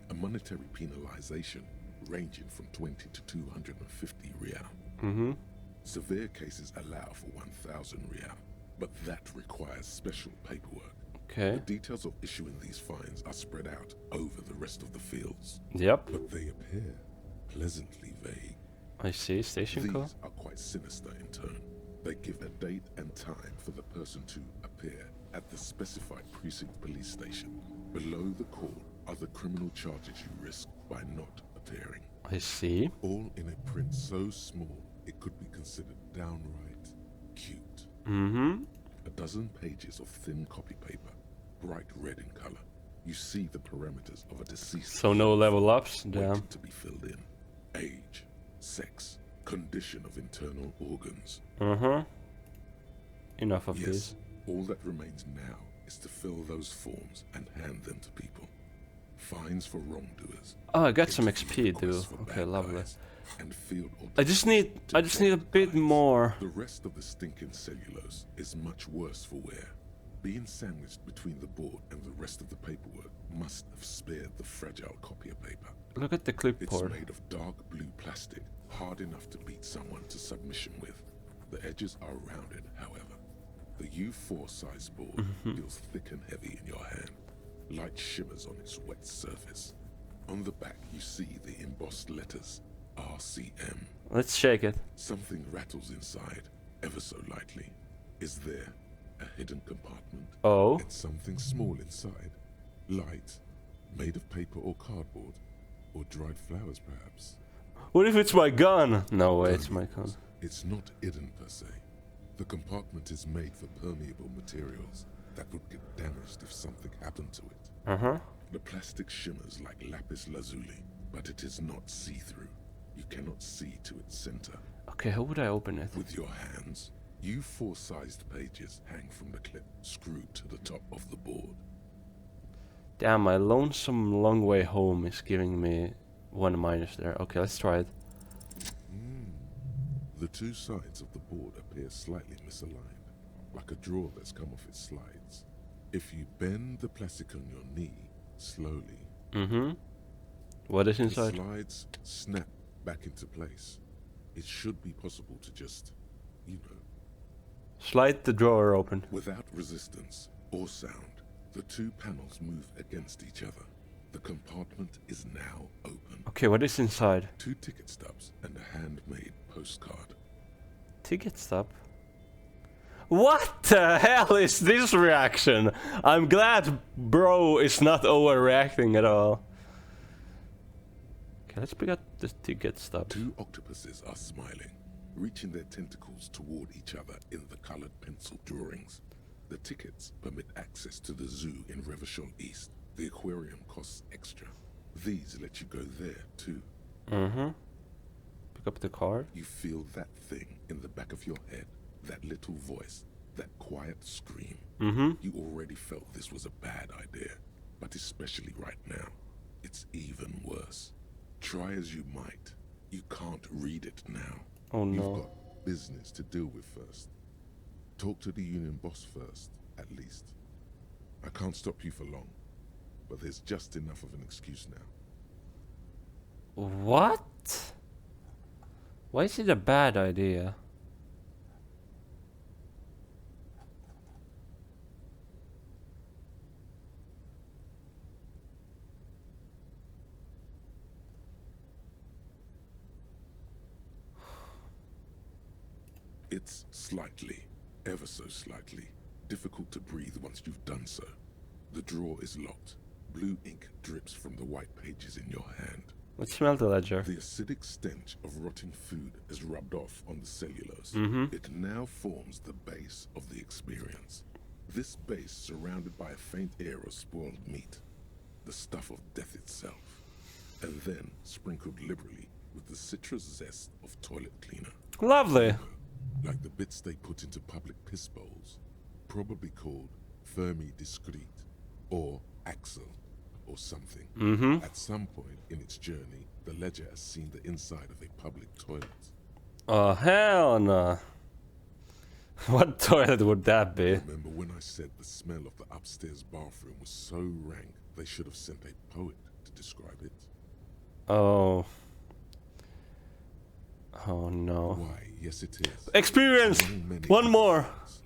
A monetary penalization ranging from 20 to 250 real. Severe cases allow for 1,000 real, but that requires special paperwork. Okay. The details of issuing these fines are spread out over the rest of the fields, Yep, but they appear pleasantly vague. I see. Station These call. are quite sinister in turn. They give a date and time for the person to appear at the specified precinct police station. Below the call are the criminal charges you risk by not appearing. I see. All in a print so small it could be considered downright cute. A dozen pages of thin copy paper, bright red in color. You see the parameters of a deceased. So no level ups? waiting Damn. to be filled in. Age, sex, condition of internal organs. Enough of Yes, these. all that remains now is to fill those forms and hand them to people. Fines for wrongdoers. Oh, I got some interview XP, dude. requests for Okay, bad lovely. guys, and field I just need a bit more. The rest of the stinking cellulose is much worse for wear. Being sandwiched between the board and the rest of the paperwork must have spared the fragile copier paper. Look at the It's clipboard. made of dark blue plastic, hard enough to beat someone to submission with. The edges are rounded, however. The U4 size board feels thick and heavy in your hand. Light shimmers on its wet surface. On the back you see the embossed letters, RCM. Let's shake it. Something rattles inside, ever so lightly. Is there a hidden compartment? Oh. And something small inside. Light, made of paper or cardboard. Or dried flowers, perhaps. What if it's my gun? No way, it's my gun. It's not hidden per se. The compartment is made for permeable materials that would get damaged if something happened to it. The plastic shimmers like lapis lazuli, but it is not see-through. You cannot see to its center. Okay, how would I open it? With your hands, U4-sized pages hang from the clip screwed to the top of the board. Damn, my lonesome long way home is giving me 1 minus there. Okay, let's try it. The two sides of the board appear slightly misaligned, like a drawer that's come off its slides. If you bend the plastic on your knee slowly, What is the inside? slides snap back into place. It should be possible to just, you know, Slide the drawer open. without resistance or sound, the two panels move against each other. The compartment is now open. Okay, what is inside? 2 ticket stubs and a handmade postcard. Ticket stub. What the hell is this reaction? I'm glad bro is not overreacting at all. Okay, let's pick up the ticket stub. 2 octopuses are smiling, reaching their tentacles toward each other in the colored pencil drawings. The tickets permit access to the zoo in Revachol East. The aquarium costs extra. These let you go there too. Pick up the card. You feel that thing in the back of your head, that little voice, that quiet scream. You already felt this was a bad idea, but especially right now, it's even worse. Try as you might, you can't read it now. Oh You've no. got business to deal with first. Talk to the union boss first, at least. I can't stop you for long, but there's just enough of an excuse now. What? Why is it a bad idea? It's slightly, ever so slightly, difficult to breathe once you've done so. The drawer is locked. Blue ink drips from the white pages in your hand. Let's smell the ledger. The acidic stench of rotting food is rubbed off on the cellulose. It now forms the base of the experience. This base surrounded by a faint air of spoiled meat, the stuff of death itself, and then sprinkled liberally with the citrus zest of toilet cleaner. Lovely. Like the bits they put into public piss bowls, probably called Fermi Discrete, or Axel, or something. At some point in its journey, the ledger has seen the inside of a public toilet. Oh, hell no. What toilet would that be? Remember when I said the smell of the upstairs bathroom was so rank they should have sent a poet to describe it? Oh. Oh no. Why, yes it is. Experience! Among many One other more! things,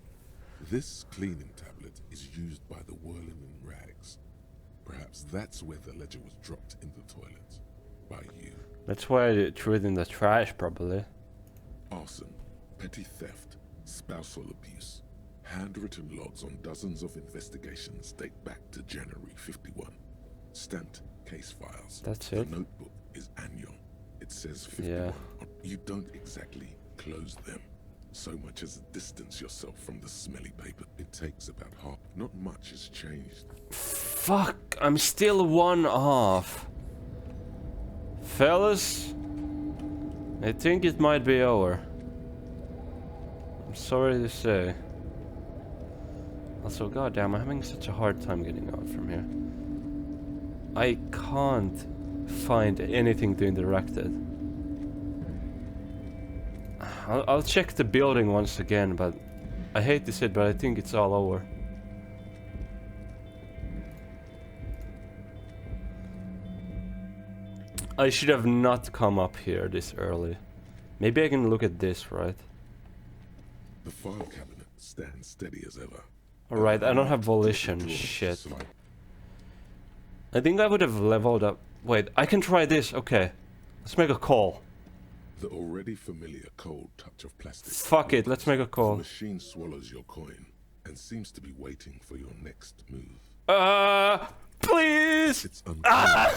this cleaning tablet is used by the whirling in rags. Perhaps that's where the ledger was dropped in the toilet. By you. That's why I threw it in the trash, probably. Arson, petty theft, spousal abuse. Handwritten logs on dozens of investigations date back to January 51. Stamped case files. That's it? The notebook is annual. It says 51. Yeah. You don't exactly close them. So much as distance yourself from the smelly paper. It takes about half. Not much has changed. Fuck, I'm still one off. Fellas, I think it might be over. I'm sorry to say. Also, goddamn, I'm having such a hard time getting out from here. I can't find anything to interact it. I'll check the building once again, but I hate to say it, but I think it's all over. I should have not come up here this early. Maybe I can look at this, right? The file cabinet stands steady as ever. Alright, I don't have volition, shit. I think I would have leveled up. Wait, I can try this, okay. Let's make a call. The already familiar cold touch of plastic. Fuck it, let's make a The call. machine swallows your coin and seems to be waiting for your next move. Please! It's unfair.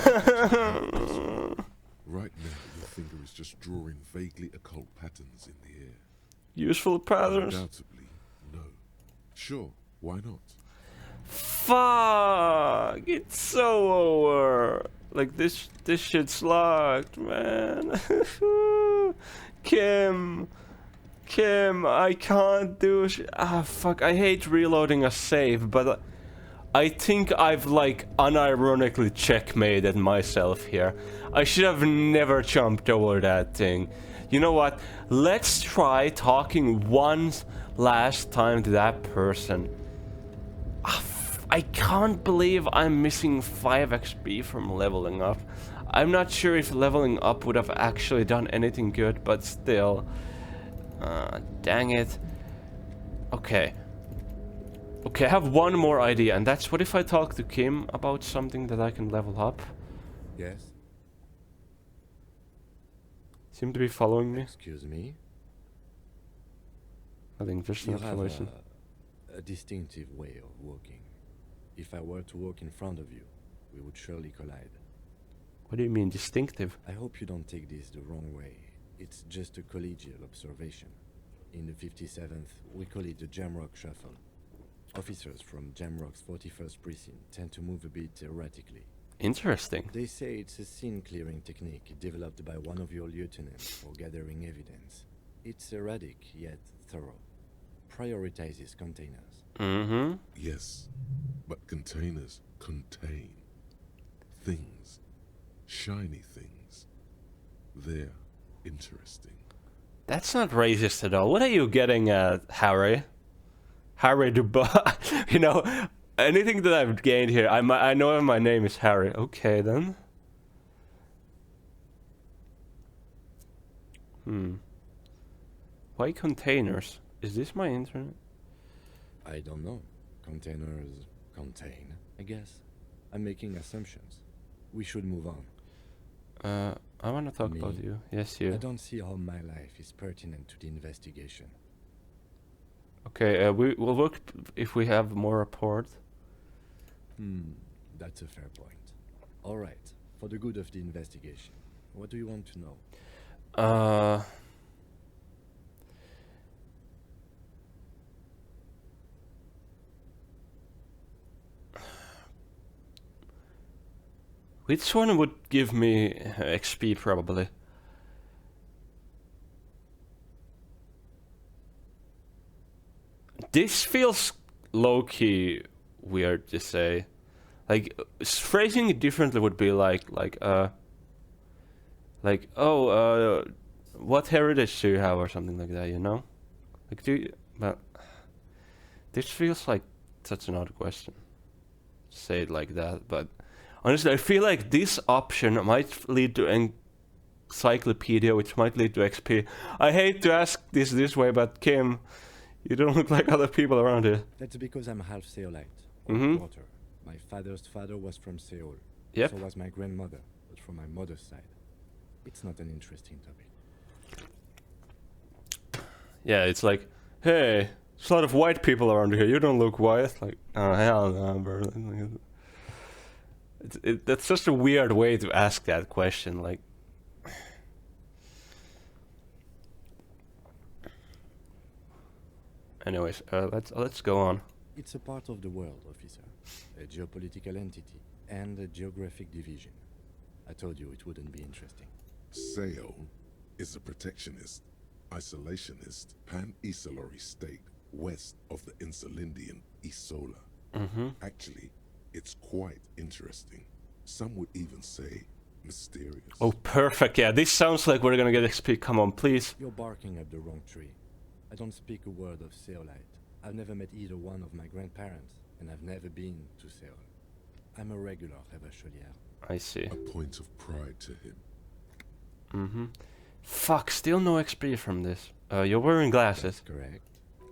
Right now, your finger is just drawing vaguely occult patterns in the air. Useful patterns? Undoubtedly, no. Sure, why not? Fuck! It's so over. Like this shit's locked, man. Kim, I can't do fuck, I hate reloading a save, but I think I've like unironically checkmated myself here. I should have never jumped over that thing. You know what? Let's try talking one last time to that person. I can't believe I'm missing 5 XP from leveling up. I'm not sure if leveling up would have actually done anything good, but still. Dang it. Okay. Okay, I have one more idea, and that's what if I talk to Kim about something that I can level up? Yes? Seem to be following me? Excuse me? Nothing, just You an have explanation. a distinctive way of walking. If I were to walk in front of you, we would surely collide. What do you mean, distinctive? I hope you don't take this the wrong way. It's just a collegial observation. In the 57th, we call it the Jamrock Shuffle. Officers from Jamrock's 41st Precinct tend to move a bit erratically. Interesting. They say it's a scene-clearing technique developed by one of your lieutenants for gathering evidence. It's erratic, yet thorough. Prioritizes containers. Mm-hmm. Yes, but containers contain things. Shiny things. They're interesting. That's not racist at all. What are you getting at, Harry? Harry Dubois. You know, anything that I've gained here, I know my name is Harry. Okay, then. Why containers? Is this my internet? I don't know. Containers contain, I guess. I'm making assumptions. We should move on. I want to talk Me? about you. Yes, I you. don't see how my life is pertinent to the investigation. Okay, we will work if we have more report. That's a fair point. All right, for the good of the investigation, what do you want to know? Which one would give me XP probably? This feels low-key weird to say. Like, phrasing it differently would be like, what heritage do you have or something like that, you know? Like, but this feels like such an odd question. Say it like that, but honestly, I feel like this option might lead to encyclopedia, which might lead to XP. I hate to ask this way, but Kim, you don't look like other people around here. That's because I'm half Seolite, Mhm. quarter. My father's father was from Seoul. Yep. So was my grandmother, but from my mother's side. It's not an interesting topic. Yeah, it's like, hey, there's a lot of white people around here. You don't look white. Like, oh hell no, bro. That's just a weird way to ask that question. Like, anyways, let's go on. It's a part of the world, officer. A geopolitical entity and a geographic division. I told you it wouldn't be interesting. Seoul is a protectionist, isolationist, pan-Isolari state west of the Insulindian Isola. Actually, it's quite interesting. Some would even say mysterious. Oh, perfect. Yeah, this sounds like we're gonna get XP. Come on, please. You're barking up the wrong tree. I don't speak a word of Seolite. I've never met either one of my grandparents, and I've never been to Seoul. I'm a regular Revacholier. I see. A point of pride to him. Fuck, still no XP from this. You're wearing glasses. That's correct.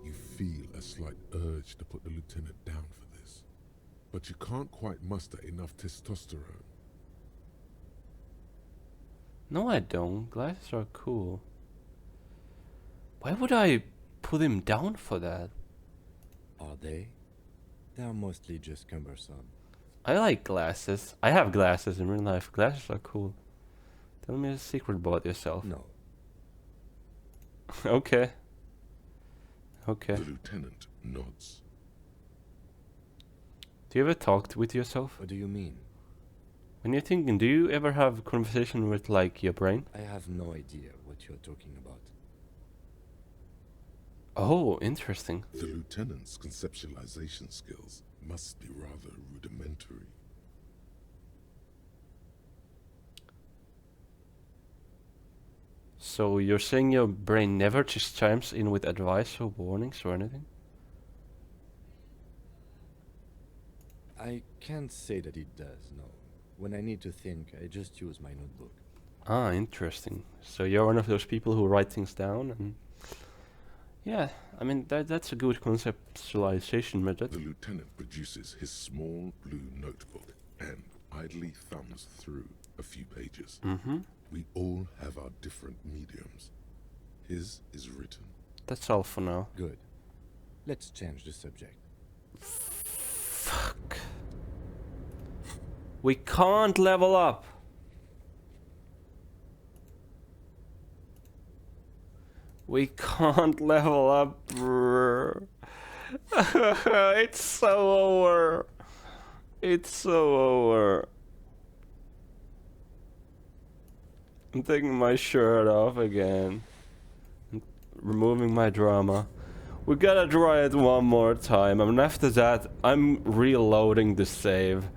You feel a slight urge to put the lieutenant down for this, but you can't quite muster enough testosterone. No, I don't. Glasses are cool. Why would I put him down for that? Are they? They are mostly just cumbersome. I like glasses. I have glasses in real life. Glasses are cool. Tell me a secret about yourself. No. Okay. Okay. The lieutenant nods. Do you ever talk with yourself? What do you mean? When you're thinking, do you ever have a conversation with, like, your brain? I have no idea what you're talking about. Oh, interesting. The lieutenant's conceptualization skills must be rather rudimentary. So you're saying your brain never just chimes in with advice or warnings or anything? I can't say that it does, no. When I need to think, I just use my notebook. Ah, interesting. So you're one of those people who write things down and... Yeah, I mean, that's a good conceptualization method. The lieutenant produces his small blue notebook and idly thumbs through a few pages. We all have our different mediums. His is written. That's all for now. Good. Let's change the subject. Fuck. We can't level up. We can't level up, brr. It's so over. It's so over. I'm taking my shirt off again. And removing my drama. We gotta try it one more time, and after that, I'm reloading the save.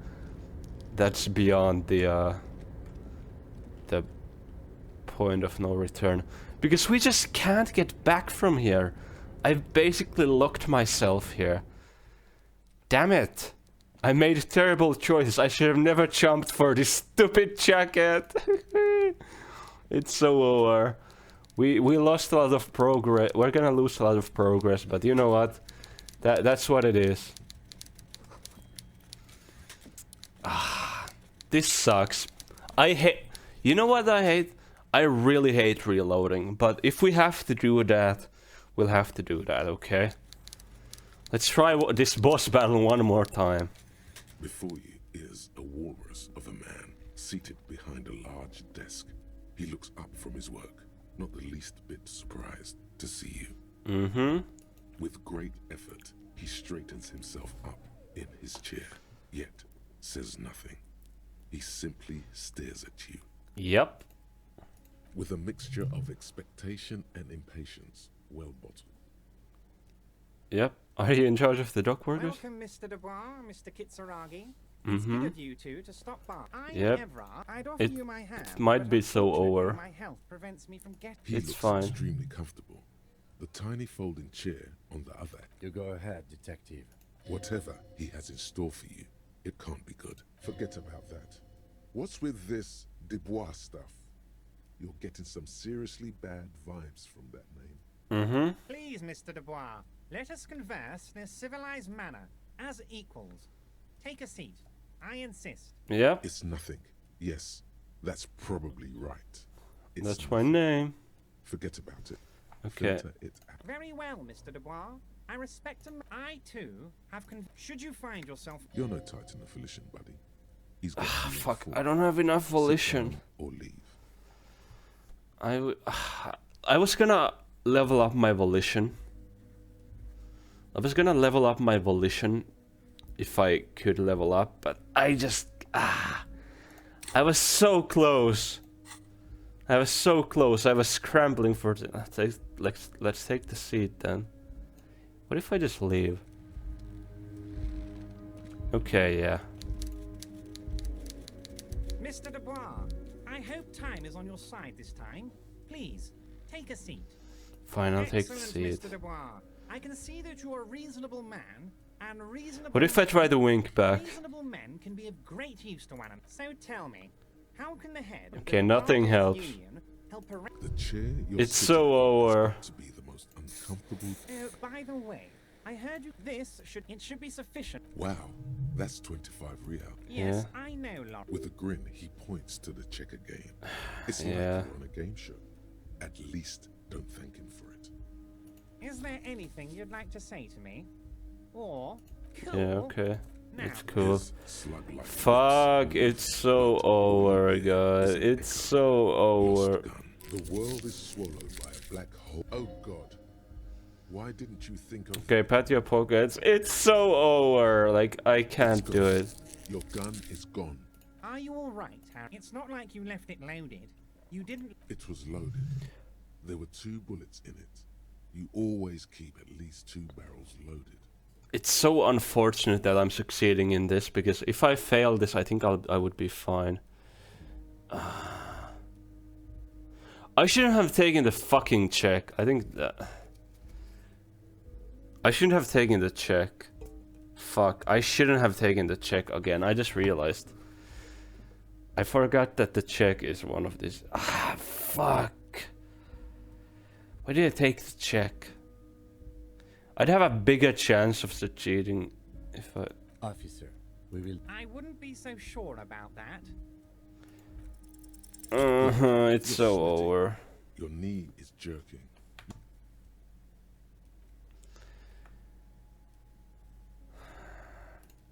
That's beyond the point of no return. Because we just can't get back from here. I've basically locked myself here. Damn it! I made terrible choices. I should have never jumped for this stupid jacket. It's so over. We lost a lot of progress. We're gonna lose a lot of progress, but you know what? That's what it is. Ah, this sucks. I hate. You know what I hate? I really hate reloading. But if we have to do that, we'll have to do that. Okay. Let's try this boss battle one more time. Before you is a walrus of a man seated behind a large desk. He looks up from his work, not the least bit surprised to see you. Mm-hmm. With great effort, he straightens himself up in his chair, yet says nothing. He simply stares at you. Yep. With a mixture of expectation and impatience, well bottled. Yep. Are you in charge of the dock workers? Welcome, Mr. Dubois, Mr. Kitsuragi. It's good of you two to stop by. Yep. I'd offer you my hand. It might but be so unfortunately over. My health prevents me from getting. He It's looks fine. extremely comfortable. The tiny folding chair on the other. You go ahead, detective. Whatever he has in store for you, it can't be good. Forget about that. What's with this Dubois stuff? You're getting some seriously bad vibes from that name. Mm-hmm. Please, Mr. Dubois, let us converse in a civilized manner, as equals. Take a seat. I insist. Yep. It's nothing. Yes, that's probably right. It's That's my nothing. name. Forget about it. Okay. Filter it out. Very well, Mr. Dubois. I respect him. I, too, have should you find yourself... You're no titan of volition, buddy. He's got Ah, you in fuck. full. I don't have enough Sit volition. down or leave. I was gonna level up my volition. I was gonna level up my volition if I could level up, but I just... I was so close. I was so close. I was scrambling for the... Let's take the seat then. What if I just leave? Okay, yeah. Mr. Dubois, I hope time is on your side this time. Please, take a seat. Fine, I'll take the Excellent, seat. Mr. Dubois. I can see that you're a reasonable man, and reasonable... What if I try to wink back? Reasonable men can be of great use to one another. So tell me, how can the head of Okay, the nothing Barclays helps. Union help The chair you're It's sitting so in over. has got to be the most uncomfortable. by the way, I heard you... It should be sufficient. Wow, that's 25 real. Yes, I know, Lord. With a grin, he points to the checker game. It's Yeah. like you're on a game show. At least don't thank him for it. Is there anything you'd like to say to me? Or... Cool. Yeah, okay. Now, It's cool. His slug-like Fuck, lips it's so over, Is guys. an It's echo. so over. Lost gun. The world is swallowed by a black hole. Oh God. Why didn't you think of... Okay, pat your pockets. It's so over. Like, I can't do it. Your gun is gone. are you all right, Harry? It's not like you left it loaded. You didn't... It was loaded. There were 2 bullets in it. You always keep at least 2 barrels loaded. It's so unfortunate that I'm succeeding in this, because if I fail this, I think I would be fine. I shouldn't have taken the fucking check. I think that... I shouldn't have taken the check. Fuck, I shouldn't have taken the check again. I just realized. I forgot that the check is one of these. Fuck. Why did I take the check? I'd have a bigger chance of succeeding if I... Officer, we will... I wouldn't be so sure about that. It's so over. Your knee is jerking.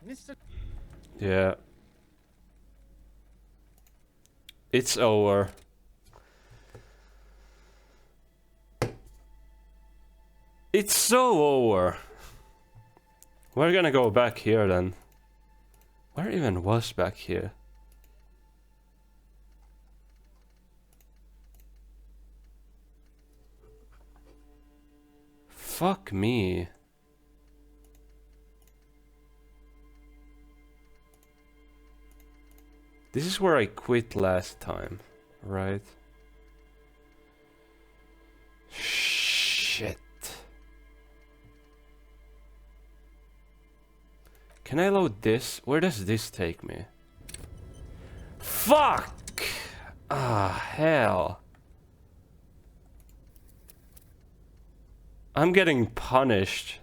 Mr. Yeah. It's over. It's so over. We're gonna go back here then. Where even was back here? Fuck me. This is where I quit last time, right? Shit. Can I load this? Where does this take me? Fuck! Ah, hell. I'm getting punished.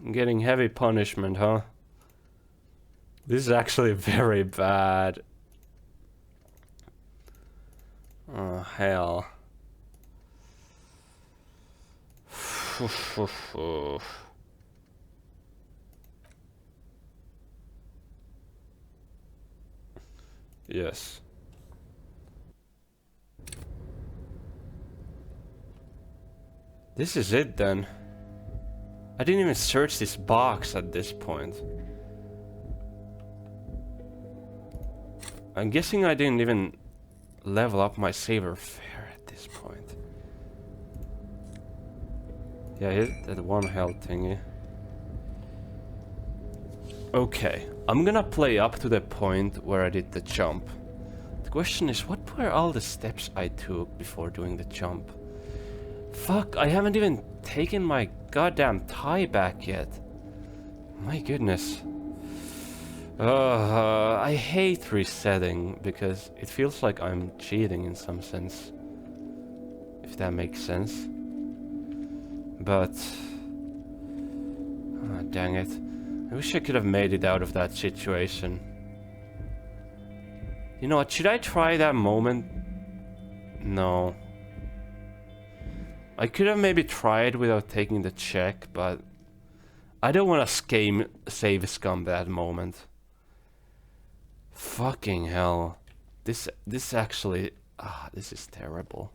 I'm getting heavy punishment, huh? This is actually very bad. Oh, hell. Yes. This is it then. I didn't even search this box at this point. I'm guessing I didn't even level up my saver fair at this point. Yeah, hit that one health thingy. Okay, I'm gonna play up to the point where I did the jump. The question is, what were all the steps I took before doing the jump? Fuck, I haven't even taken my goddamn tie back yet. My goodness. I hate resetting because it feels like I'm cheating in some sense. If that makes sense. But... ah, dang it. I wish I could have made it out of that situation. You know what, should I try that moment? No. I could have maybe tried without taking the check, but... I don't want to save scum that moment. Fucking hell. This actually... ah, this is terrible.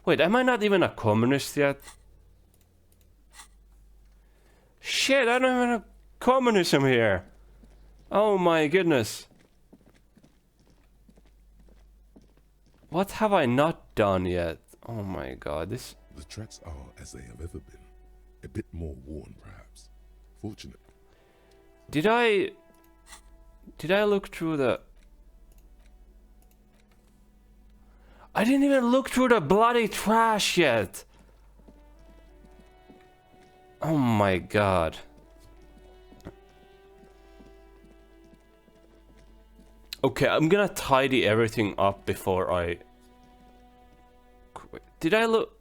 Wait, am I not even a communist yet? Shit, I don't even have communism here. Oh my goodness. What have I not done yet? Oh my god, this... The tracks are as they have ever been. A bit more worn, perhaps. Fortunate. Did I look through the... I didn't even look through the bloody trash yet. Oh my god. Okay, I'm gonna tidy everything up before I... Did I look...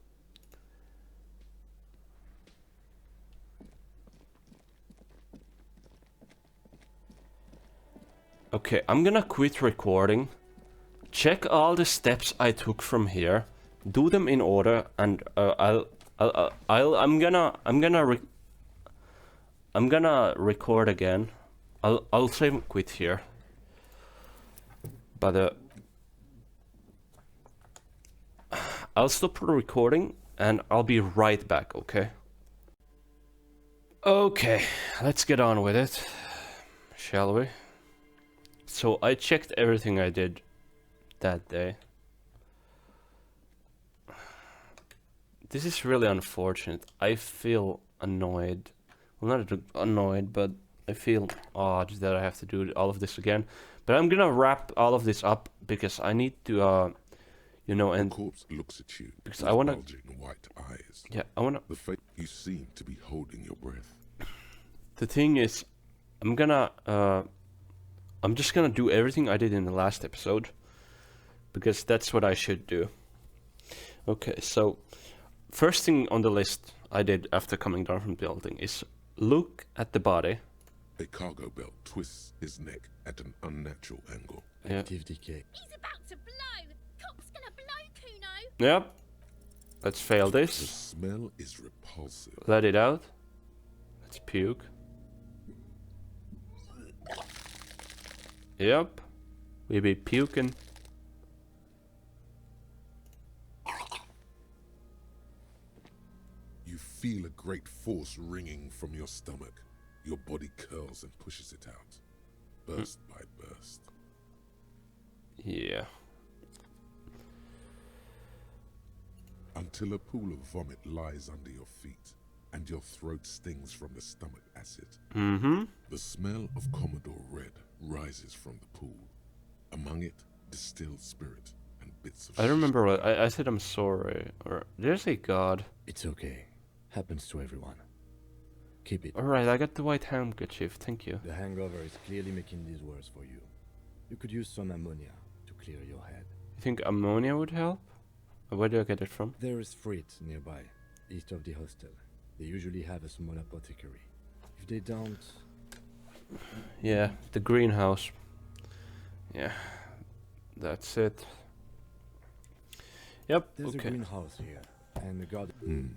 Okay, I'm gonna quit recording. Check all the steps I took from here. Do them in order, and I'm gonna record again. I'll say quit here. But I'll stop the recording and I'll be right back, okay? Okay, let's get on with it, shall we? So I checked everything I did that day. This is really unfortunate. I feel annoyed. Well, not annoyed, but I feel odd that I have to do all of this again. But I'm gonna wrap all of this up because I need to, you know, and the corpse looks at you because with I wanna, bulging white eyes. yeah, I wanna. The fate you seem to be holding your breath. The thing is, I'm just gonna do everything I did in the last episode because that's what I should do. Okay, so first thing on the list I did after coming down from the building is look at the body. A cargo belt twists his neck at an unnatural angle. Yeah. Active decay. He's about to blow. Cock's gonna blow, Kuno. Yep. Let's fail The this. smell is repulsive. Let it out. Let's puke. Yep. We be puking. You feel a great force ringing from your stomach. Your body curls and pushes it out, burst by burst. Yeah. Until a pool of vomit lies under your feet, and your throat stings from the stomach acid. Mm-hmm. The smell of Commodore Red rises from the pool. Among it, distilled spirit and bits of I remember what I said I'm sorry. Or did I say God? It's okay. Happens to everyone. Keep it. Alright, I got the white handkerchief, thank you. The hangover is clearly making these worse for you. You could use some ammonia to clear your head. You think ammonia would help? Or where do I get it from? There is freight nearby, east of the hostel. They usually have a small apothecary. If they don't... Yeah, the greenhouse. Yeah, that's it. Yep, There's a okay. greenhouse here, and the garden...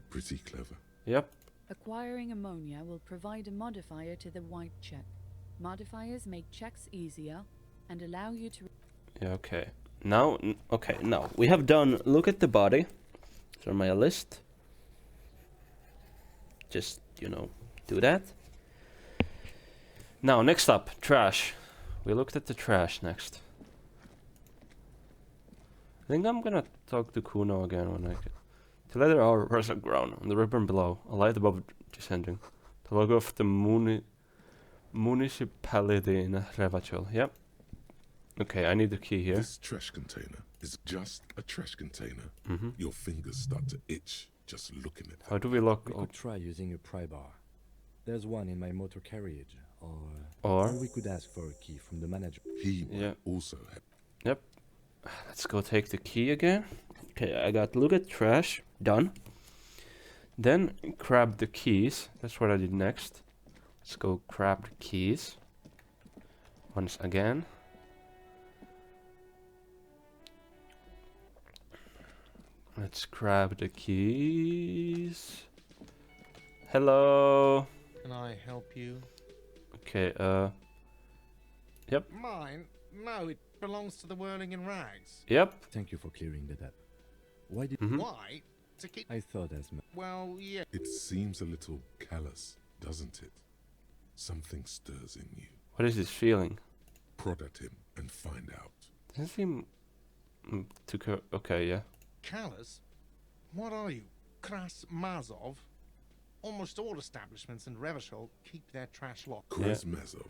Pretty clever. Yep. Acquiring ammonia will provide a modifier to the white check. Modifiers make checks easier, and allow you to. Yeah, okay. Now, okay, now we have done. Look at the body. It's on my list. Just, you know, do that. Now, next up, trash. We looked at the trash next. I think I'm gonna talk to Kuno again when I get. The letter R was ground on the ribbon below, a light above descending. The logo of the municipality in Revachol. Yep. Okay, I need the key here. This trash container is just a trash container. Mm-hmm. Your fingers start to itch just looking at How it. do we lock? We could try using a pry bar. There's one in my motor carriage, Or we could ask for a key from the manager. He might Yeah. also have. Yep. Let's go take the key again. Okay, I got look at trash. Done. Then grab the keys. That's what I did next. Let's go grab the keys. Once again. Let's grab the keys. Hello. Can I help you? Okay, Mine? No, it belongs to the Whirling in Rags. yep. Thank you for clearing that up. Why did Mhm. Why? To keep. I thought as much? Well, yeah. It seems a little callous, doesn't it? Something stirs in you. What is this feeling? Prod at him and find out. Doesn't seem okay, yeah. Callous? What are you? Kras Mazov? Almost all establishments in Revachol keep their trash locked. Krasmazov,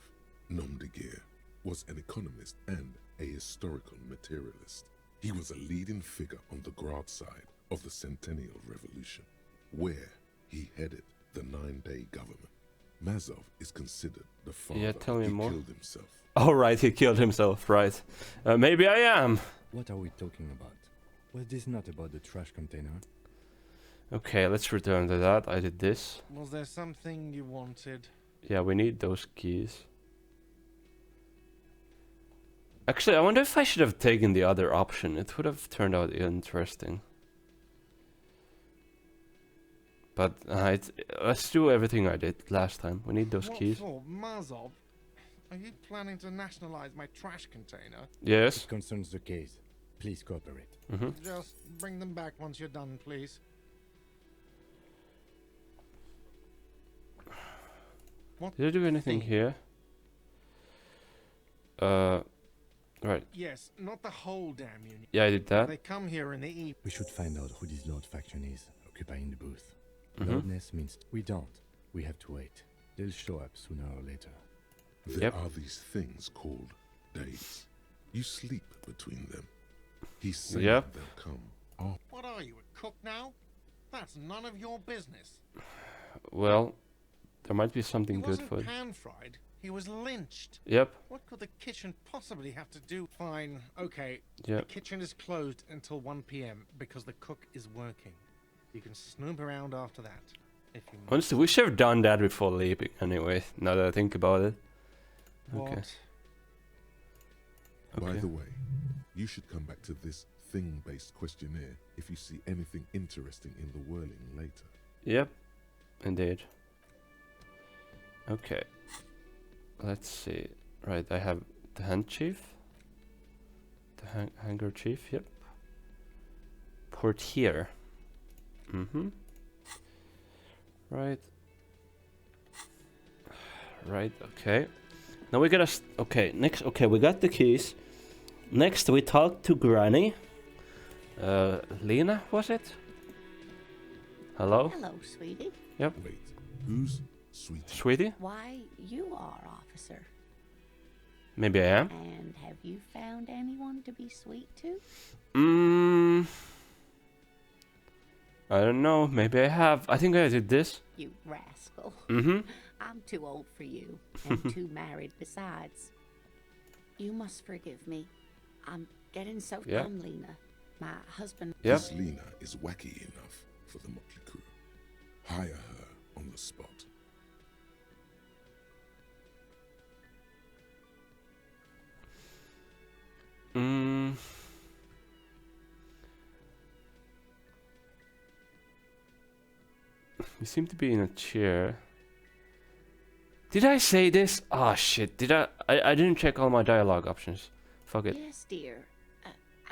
nom de guerre, was an economist and a historical materialist. He was a leading figure on the Grad side of the Centennial Revolution, where he headed the 9-day government. Mazov is considered the father. Yeah, tell me he more. killed himself. Oh, right, he killed himself, right. Maybe I am. What are we talking about? Was this not about the trash container? Okay, let's return to that. I did this. Was there something you wanted? Yeah, we need those keys. Actually, I wonder if I should have taken the other option. It would have turned out interesting. But let's do everything I did last time. We need those What keys. for? Mazov? Are you planning to nationalize my trash container? Yes. It concerns the case. Please cooperate. Mm-hmm. Just bring them back once you're done, please. What Did I do anything thing? here? Right. Yes, not the whole damn union. Yeah, I did that. They come here in the evening. We should find out who this Lord faction is occupying the booth. Mhm. Lordness means we don't. We have to wait. They'll show up sooner or later. There Yep. are these things called days. You sleep between them. He said Yep. they'll come. Oh, What are you, a cook now? That's none of your business. Well, there might be He something good wasn't for it. pan-fried. He was lynched. Yep. What could the kitchen possibly have to do? Fine, okay. Yep. The kitchen is closed until 1 p.m. because the cook is working. You can snoop around after that, if you must. Honestly, we should have done that before leaving anyway, now that I think about it. What? Okay. by Okay. the way, you should come back to this thing-based questionnaire if you see anything interesting in the whirling later. Yep. Indeed. Okay. Let's see. Right, I have the handkerchief. The handkerchief, yep. Portier. Mm-hmm. Right. Right, okay. Now we gotta... okay, next... okay, we got the keys. Next, we talked to Granny. Lena, was it? Hello? Hello, sweetie. Wait, who's sweetie? Sweetie? Why, you are, officer. Maybe I am. And have you found anyone to be sweet to? I don't know. Maybe I have. I think I did this. You rascal. Mm-hmm. I'm too old for you, and too married besides. You must forgive me. I'm getting so Yeah. dumb, Lena. My husband... Yep. This Lena is wacky enough for the motley crew. Hire her on the spot. We seem to be in a chair. Did I say this? Ah, shit. Did I didn't check all my dialogue options. Fuck it. Yes, dear.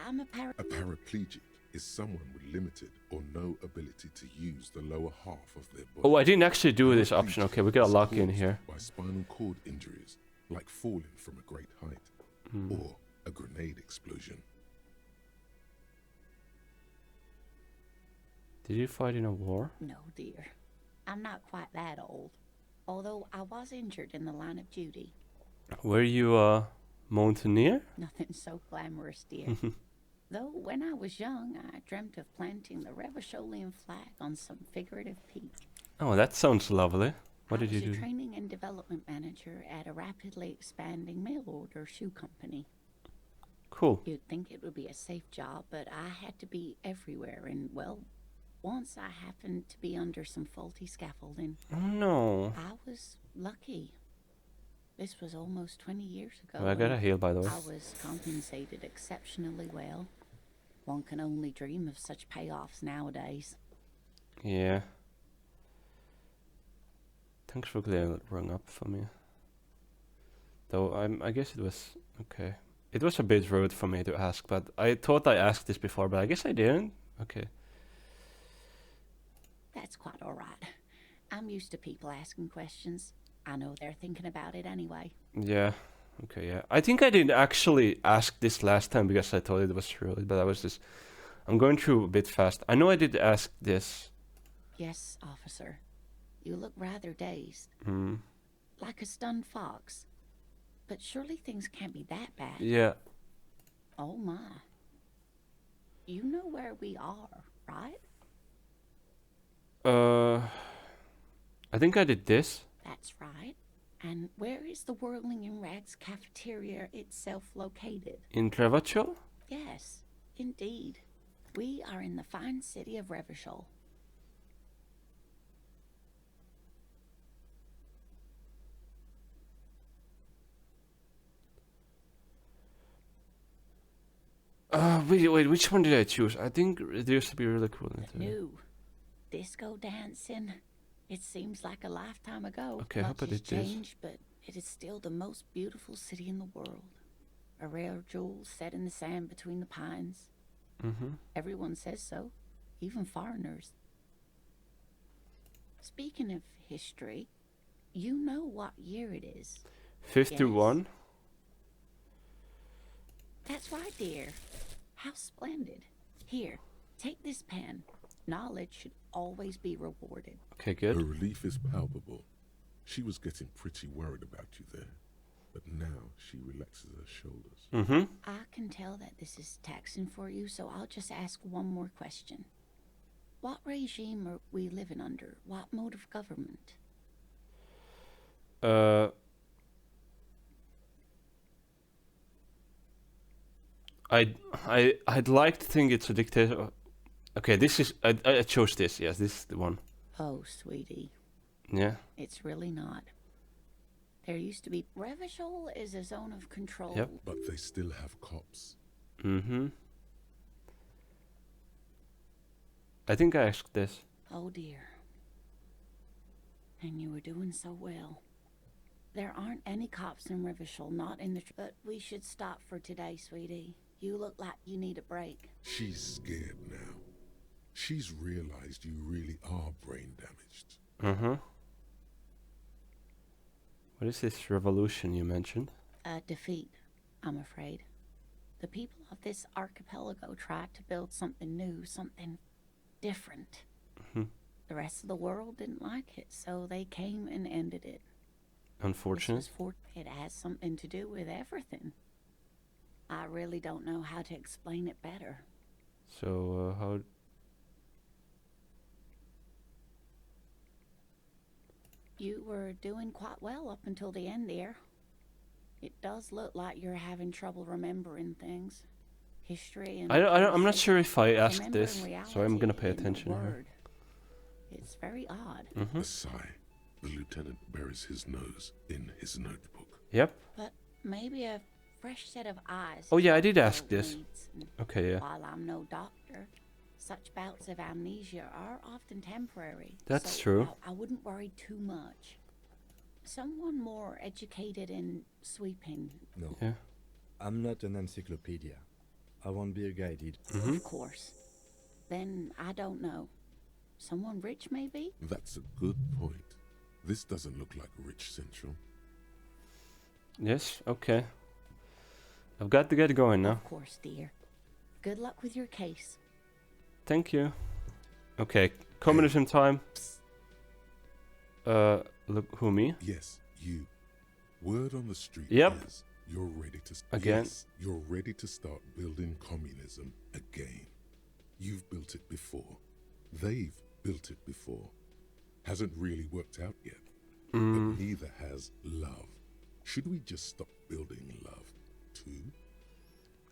I'm a A paraplegic is someone with limited or no ability to use the lower half of their body. Oh, I didn't actually do this option. Okay, we got a lock in here. By spinal cord injuries, like falling from a great height, or a grenade explosion. Did you fight in a war? No, dear. I'm not quite that old. Although I was injured in the line of duty. Were you a mountaineer? Nothing so glamorous, dear. Though when I was young, I dreamt of planting the Revacholian flag on some figurative peak. Oh, that sounds lovely. What did you I was do? a training and development manager at a rapidly expanding mail order shoe company. Cool. You'd think it would be a safe job, but I had to be everywhere, and well, once I happened to be under some faulty scaffolding. Oh no. I was lucky. This was almost 20 years ago. Oh, I got a heal, by the way. I was compensated exceptionally well. One can only dream of such payoffs nowadays. Yeah. Thanks for clearing that rung up for me. Though I guess it was okay. It was a bit rude for me to ask, but I thought I asked this before, but I guess I didn't. Okay. That's quite all right. I'm used to people asking questions. I know they're thinking about it anyway. Yeah. Okay, yeah. I think I didn't actually ask this last time because I thought it was rude, but I was just... I'm going through a bit fast. I know I did ask this. Yes, officer. You look rather dazed. Hmm. Like a stunned fox. But surely things can't be that bad. Yeah. Oh my. You know where we are, right? I think I did this. That's right. And where is the Whirling in Rags cafeteria itself located? In Travaccio? Yes, indeed. We are in the fine city of Revachol. Wait, which one did I choose? I think it used to be really cool. New. Disco dancing. It seems like a lifetime ago. Okay, I hope I Much has did this. changed, but it is still the most beautiful city in the world. A rare jewel set in the sand between the pines. Mm-hmm. Everyone says so, even foreigners. Speaking of history, you know what year it is. 51? That's right, dear. How splendid. Here, take this pen. Knowledge should always be rewarded. Okay, Her good. relief is palpable. She was getting pretty worried about you there, but now she relaxes her shoulders. Mm-hmm. I can tell that this is taxing for you, so I'll just ask one more question. What regime are we living under? What mode of government? I'd like to think it's a dictator. Okay, this is I chose this. Yes, this is the one. Oh, sweetie, Yeah. it's really not. There used to be... Revachol is a zone of control. Yep. But they still have cops. Mm-hmm. I think I asked this. Oh, dear. And you were doing so well. There aren't any cops in Revachol, not in the... But we should stop for today, sweetie. You look like you need a break. She's scared now. She's realized you really are brain damaged. Mm-hmm. What is this revolution you mentioned? A defeat, I'm afraid. The people of this archipelago tried to build something new, something different. Mhm. The rest of the world didn't like it, so they came and ended it. Unfortunate. It has something to do with everything. I really don't know how to explain it better. So, how... You were doing quite well up until the end, dear. It does look like you're having trouble remembering things. History and... I'm not sure if I asked Remembering this, so I'm reality gonna pay in a attention here. word. It's very odd. Mm-hmm. A sigh. The lieutenant buries his nose in his notebook. Yep. But maybe a fresh set of eyes... Oh, yeah, I did to ask fill this. needs. And Okay, yeah. while I'm no doctor, such bouts of amnesia are often temporary. That's so true. I wouldn't worry too much. someone more educated in sweeping. No, Yeah. I'm not an encyclopedia. I won't be a guided. Of course. Then I don't know. Someone rich, maybe? That's a good point. This doesn't look like Rich Central. Yes. Okay. I've got to get going now. Of course, dear. Good luck with your case. Thank you. Okay. Communism time. Look, who, me? Yes, you. Word on the street Yep. is you're ready to Again. Yes, you're ready to start building communism again. You've built it before. They've built it before. Hasn't really worked out yet. But neither has love. Should we just stop building love too?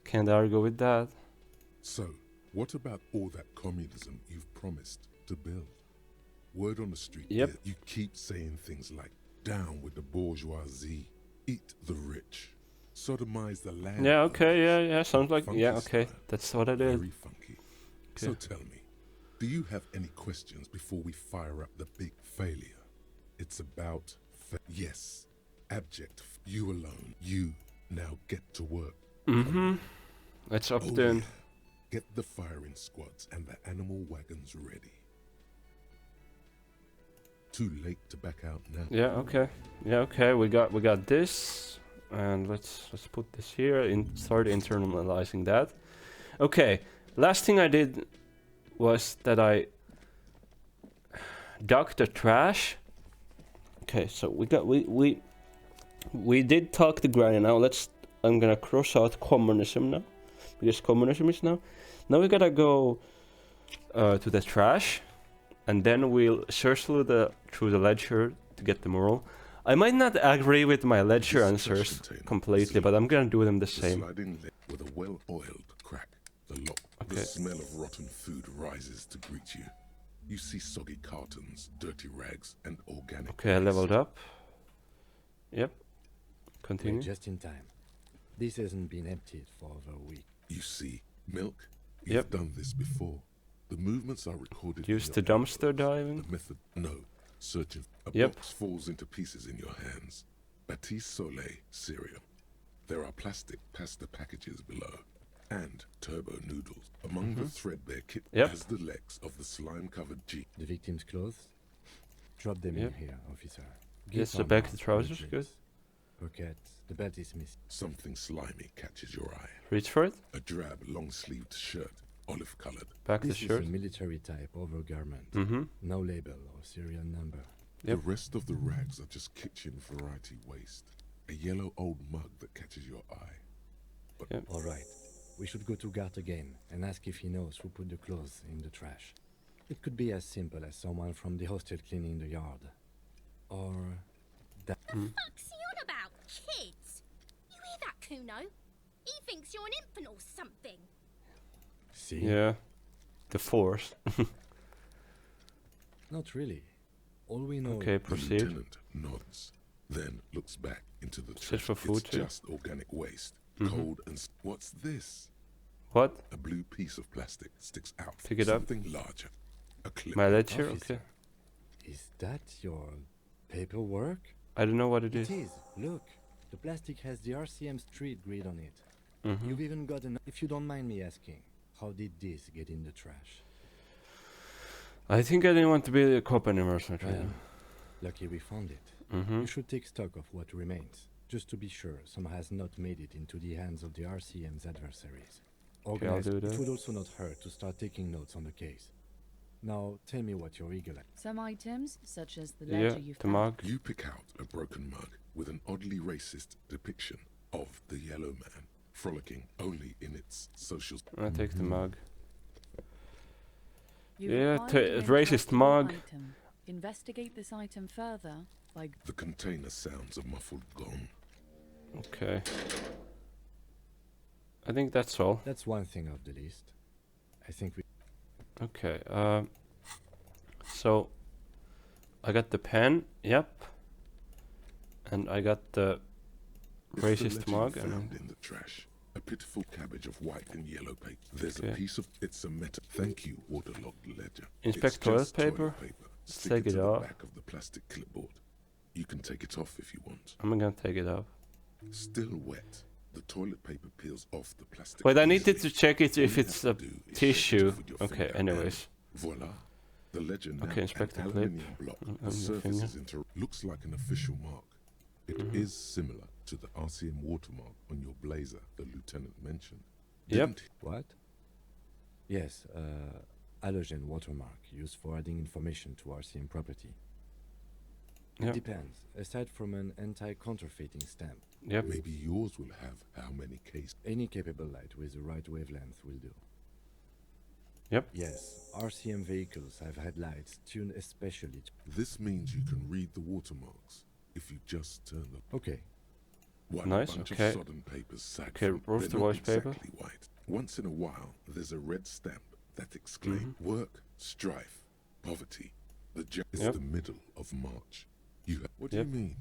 Can't argue with that. So, what about all that communism you've promised to build? Word on the street Yep. is you keep saying things like, down with the bourgeoisie, eat the rich, sodomize the land. Yeah. Okay. Yeah. Sounds like. Funky Yeah. Okay. style. That's what I did. Very funky. So tell me, do you have any questions before we fire up the big failure? It's about yes, abject. You alone. You now get to work. Let's up Oh, then. yeah. Get the firing squads and the animal wagons ready. Too late to back out now. Yeah. Okay. Yeah. Okay. We got this, and let's put this here and start internalizing that. Okay. Last thing I did was that I dug the trash. Okay. So we did talk to Granny. Now I'm gonna cross out communism now, because communism is now. Now we gotta go to the trash, and then we'll search through the ledger to get the moral. I might not agree with my ledger This answers section table completely, is but I'm gonna do them the The same. sliding lid with a well-oiled crack. The lock. Okay. The smell of rotten food rises to greet you. You see soggy cartons, dirty rags, and organic. Okay, I waste. leveled up. Yep. We're Continue. just in time. This hasn't been emptied for over a week. You see milk. You've Yep. done this before. The movements are recorded. in Use your the dumpster envelopes. diving. The method. No. Searching. A Yep. box falls into pieces in your hands. Batiste Soleil cereal. There are plastic pasta packages below. And turbo noodles. Among the threadbare kit Yep. has the legs of the slime-covered jeep. The victim's clothes? Drop them Yep. in here, officer. Yes, Keep the on back now, to trousers, budgets. good. Pockets. The belt is missing. Something slimy catches your eye. Reach for it. A drab, long-sleeved shirt, olive-colored. Back the This is shirt. a military type overgarment. Mm-hmm. No label or serial number. Yep. The rest of the rags are just kitchen variety waste. A yellow old mug that catches your eye. All right. We should go to Gart again and ask if he knows who put the clothes in the trash. It could be as simple as someone from the hostel cleaning the yard. Or that. Fuck's he on about? Kids? You hear that, Kuno? He thinks you're an infant or something. See? Yeah. The force. Not really. All we know. Okay, The proceed. lieutenant nods, then looks back into the Search trash. for food It's too. just organic waste, Mhm. cold and. What's this? What? A blue piece of plastic sticks out. Pick it up. Something larger. A clip. My ledger? Officer. Okay. Is that your paperwork? I don't know what it It is. is. Look. The plastic has the RCM street grid on it. Mm-hmm. You've even got an. If you don't mind me asking, how did this get in the trash? I think I didn't want to be a cop anymore, so I tried. Well, lucky we found it. Mm-hmm. You should take stock of what remains, just to be sure some has not made it into the hands of the RCM's adversaries. Okay, I'll do It that. would also not hurt to start taking notes on the case. Now, tell me what you're eager at. Some items, such as the Yeah, ledger you the found. mug. You pick out a broken mug with an oddly racist depiction of the yellow man, frolicking only in its social. I take the mug. You Yeah, require to racist entrust your mug. item. Investigate this item further by The container sounds a muffled gong. Okay. I think that's all. That's one thing off the list. I think we. Okay. So I got the pen. Yep. And I got the It's the racist letter mug. you And found in the trash. A pitiful cabbage of white and yellow paper. There's Okay. a piece of. It's a meta. Thank you, waterlogged ledger. Inspect It's toilet just paper? paper. Let's Stick take it it to the out. back of the plastic clipboard. You can take it off if you want. I'm gonna take it off. Still wet, the toilet paper peels off the plastic. Wait, I needed easily. to check it All if you it's have a to do is shake it tissue. off with your Okay, finger anyways. and voila. The legend Okay, now, inspect an the clip aluminium block. on The your surface finger. is looks like an official mark. It is similar to the RCM watermark on your blazer the lieutenant mentioned. Yep. Didn't What? Yes, halogen watermark used for adding information to RCM property. It Yep. depends. Aside from an anti-counterfeiting stamp, Yep. Maybe yours will have how many cases? any capable light with the right wavelength will do. Yep. Yes, RCM vehicles have had lights tuned especially to... This means you can read the watermarks if you just turn them. Okay, While Nice, a bunch okay. of sodden papers sag Okay, from, roast they're the not waste paper. exactly white. Once in a while, there's a red stamp that exclaims work, strife, poverty. It's Yep. the middle of March. What do Yep. you mean?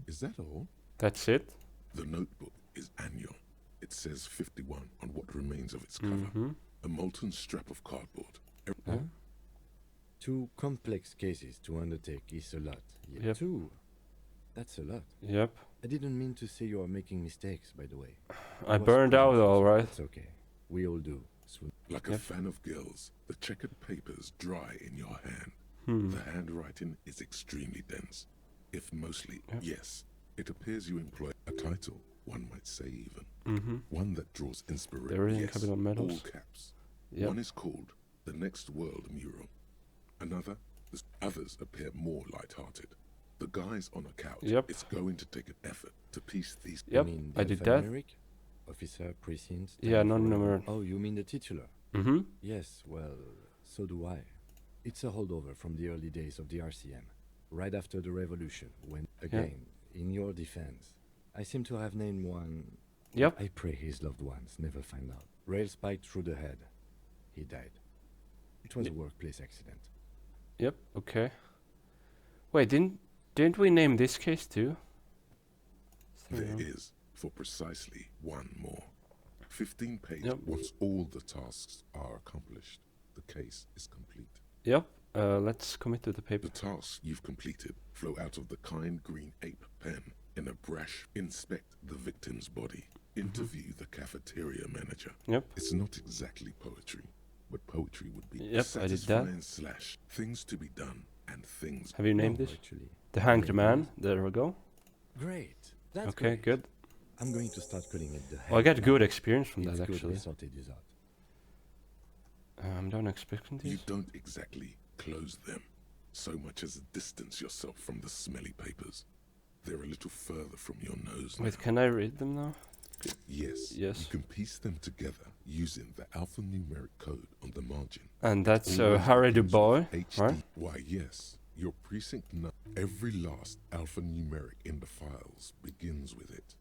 Is that all? That's it. The notebook is annual. It says 51 on what remains of its cover. Mm-hmm. A molten strap of cardboard. Yeah. 2 complex cases to undertake is a lot. Yeah, Yep. 2. That's a lot. Yep. I didn't mean to say you are making mistakes, by the way. I was burned out presumptuous. all right. It's okay. We all do. Soon. Like Yep. a fan of gills, the checkered papers dry in your hand. Hmm. The handwriting is extremely dense. If mostly, Yep. yes. It appears you employ a title, one might say even. Mm-hmm. One that draws inspiration. There is Yes, capital metals. all caps. Yep. One is called The Next World Mural. Another, others appear more light-hearted. The guys on a couch. Yep. It's going to take an effort to piece these. Yep. You mean I did that. alphanumeric? Officer, precinct. Yeah, time for- non-numeric. Oh, you mean the titular? Mm-hmm. Yes, well, so do I. It's a holdover from the early days of the RCM, right after the revolution, when, again, in your defense, I seem to have named one. Yep. I pray his loved ones never find out. Rail spiked through the head. He died. It was a workplace accident. Yep. Okay. Wait, didn't we name this case too? There is, for precisely one more. 15 pages. Yep. Once all the tasks are accomplished, the case is complete. Yep. Let's commit to the paper. The tasks you've completed flow out of the kind green ape pen in a brash. Inspect the victim's body. Interview the cafeteria manager. Yep. It's not exactly poetry, but poetry would be Yep, I did that. satisfying slash things to be done and things. Have you named No, this? actually. The Hanged Man. There we go. Great. That's Okay, great. good. I'm going to start calling it the Well, I got Hanged good Man. experience from It's that good actually. we sorted this out. I'm not expecting You this. don't exactly close them so much as distance yourself from the smelly papers. They're a little further from your nose. Wait, now. can I read them now? Yes. Yes. You can piece them together using the alphanumeric code on the margin. And that's Always Harry the begins boy, with HD. right? Why, yes. Your precinct every last alphanumeric in the files begins with it.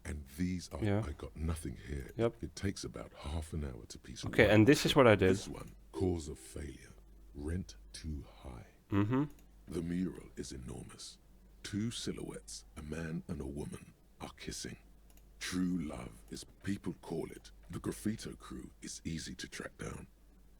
And these are, Yeah. I got nothing here. Yep. It takes about half an hour to piece Okay, one and this is what I did. This one, cause of failure, rent too high. Mm-hmm. The mural is enormous. 2 silhouettes, a man and a woman, are kissing. True love is, people call it. The graffito crew is easy to track down.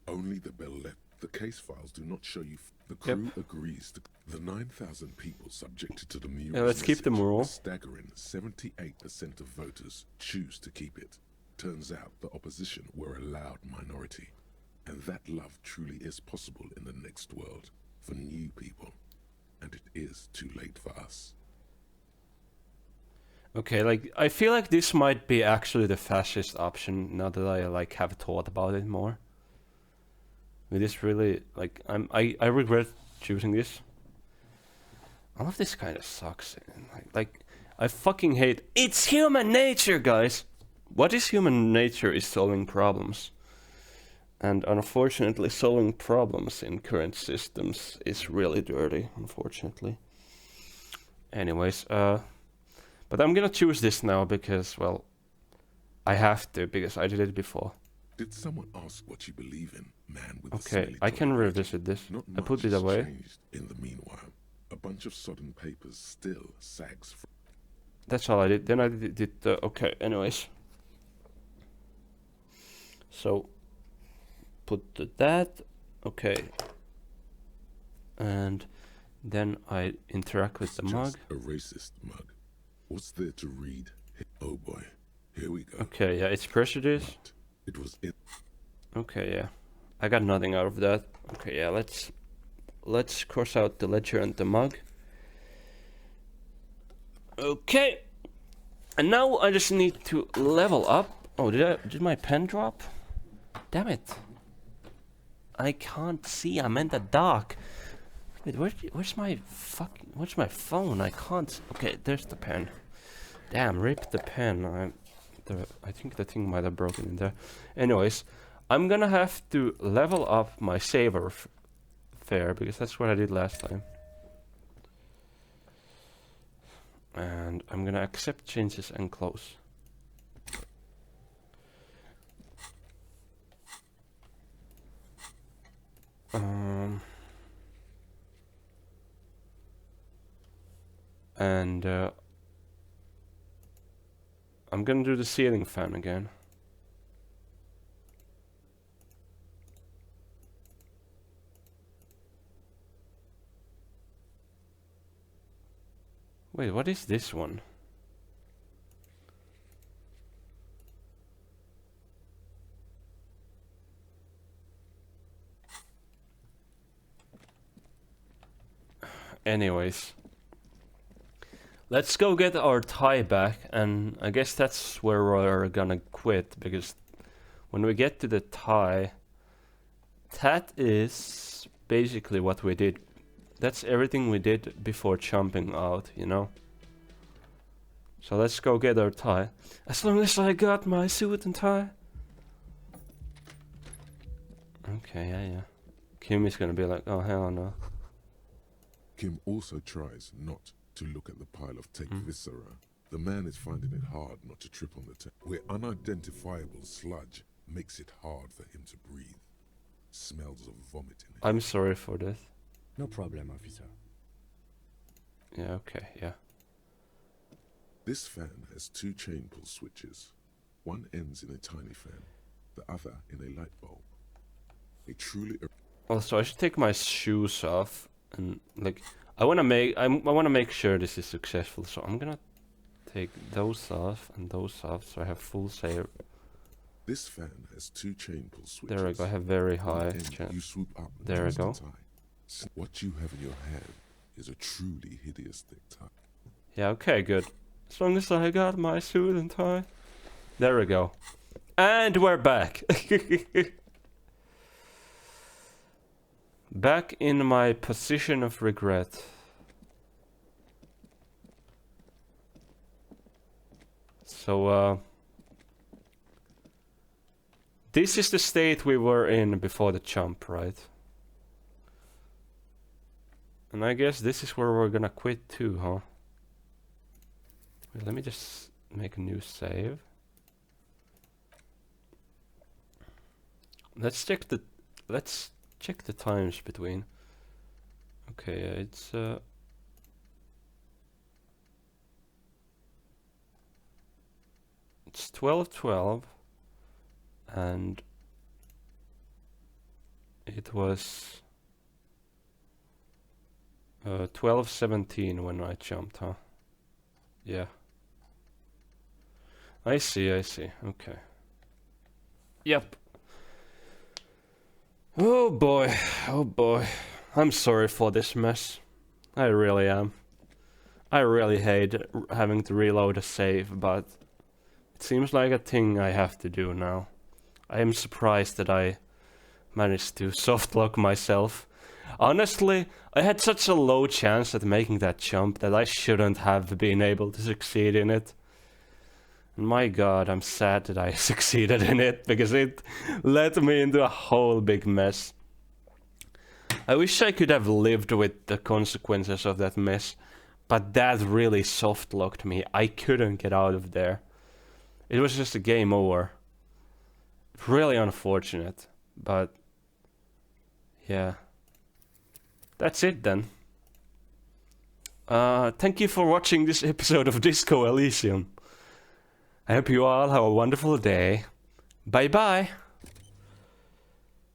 Only the bell left. The case files do not show you. The crew agrees to the 9,000 people subjected to the mural. Yeah, let's keep the mural. A staggering 78% of voters choose to keep it. Turns out the opposition were a loud minority. And that love truly is possible in the next world for new people. And it is too late for us. Okay, like I feel like this might be actually the fascist option now that I like have thought about it more. It is really like I regret choosing this. All of this kind of sucks. And like I fucking hate. It's human nature, guys. What is human nature is solving problems. And unfortunately, solving problems in current systems is really dirty, unfortunately. Anyways, but I'm gonna choose this now because, well, I have to, because I did it before. Did someone ask what you believe in, man with the Okay, smelly I can toilet? revisit this. Not I put much it has away. changed in the meanwhile. A bunch of sodden papers still sags from. That's all I did. Then I did the... Okay, anyways. So, put that. Okay. And Then I interact with It's the just mug. a racist mug. What's there to read? Oh boy, here we go. Okay, yeah, it's prejudice. But it was in. Okay, yeah. I got nothing out of that. Okay, yeah, let's cross out the ledger and the mug. Okay. And now I just need to level up. Oh, did my pen drop? Damn it. I can't see. I'm in the dark. Wait, where's my phone? I can't. Okay, there's the pen. Damn, rip the pen. I think the thing might have broken in there. Anyways, I'm gonna have to level up my saver fare because that's what I did last time. And I'm gonna accept changes and close. And I'm gonna do the ceiling fan again. Wait, what is this one? Anyways, let's go get our tie back, and I guess that's where we're gonna quit, because when we get to the tie, that is basically what we did. That's everything we did before jumping out, you know? So let's go get our tie. As long as I got my suit and tie. Okay, yeah. Kim is gonna be like, oh hell no. Kim also tries not to look at the pile of tape viscera. The man is finding it hard not to trip on the tape, where unidentifiable sludge makes it hard for him to breathe. Smells of vomit in it. I'm sorry for this. No problem, officer. Yeah, okay, yeah. This fan has 2 chain pull switches. One ends in a tiny fan, the other in a light bulb. A truly... Also, I should take my shoes off, and like, I wanna make sure this is successful, so I'm gonna take those off and those off, so I have full save. This fan has 2 chain pull switches. There I go, I have very high You swoop up and there I twist the go. tie. What you have in your hand is a truly hideous thick tie. Yeah, okay, good. As long as I got my suit and tie. There we go. And we're back. Back in my position of regret. So, this is the state we were in before the jump, right? And I guess this is where we're gonna quit too, huh? Wait, let me just make a new save. Let's check the times between. Okay, it's it's 12:12 and it was 12:17 when I jumped, huh? Yeah. I see, okay. Yep. Oh boy, I'm sorry for this mess. I really am. I really hate having to reload a save, but it seems like a thing I have to do now. I am surprised that I managed to softlock myself. Honestly, I had such a low chance at making that jump that I shouldn't have been able to succeed in it. And my god, I'm sad that I succeeded in it, because it led me into a whole big mess. I wish I could have lived with the consequences of that mess, but that really soft-locked me. I couldn't get out of there. It was just a game over. Really unfortunate, but yeah. That's it then. Thank you for watching this episode of Disco Elysium. I hope you all have a wonderful day. Bye bye.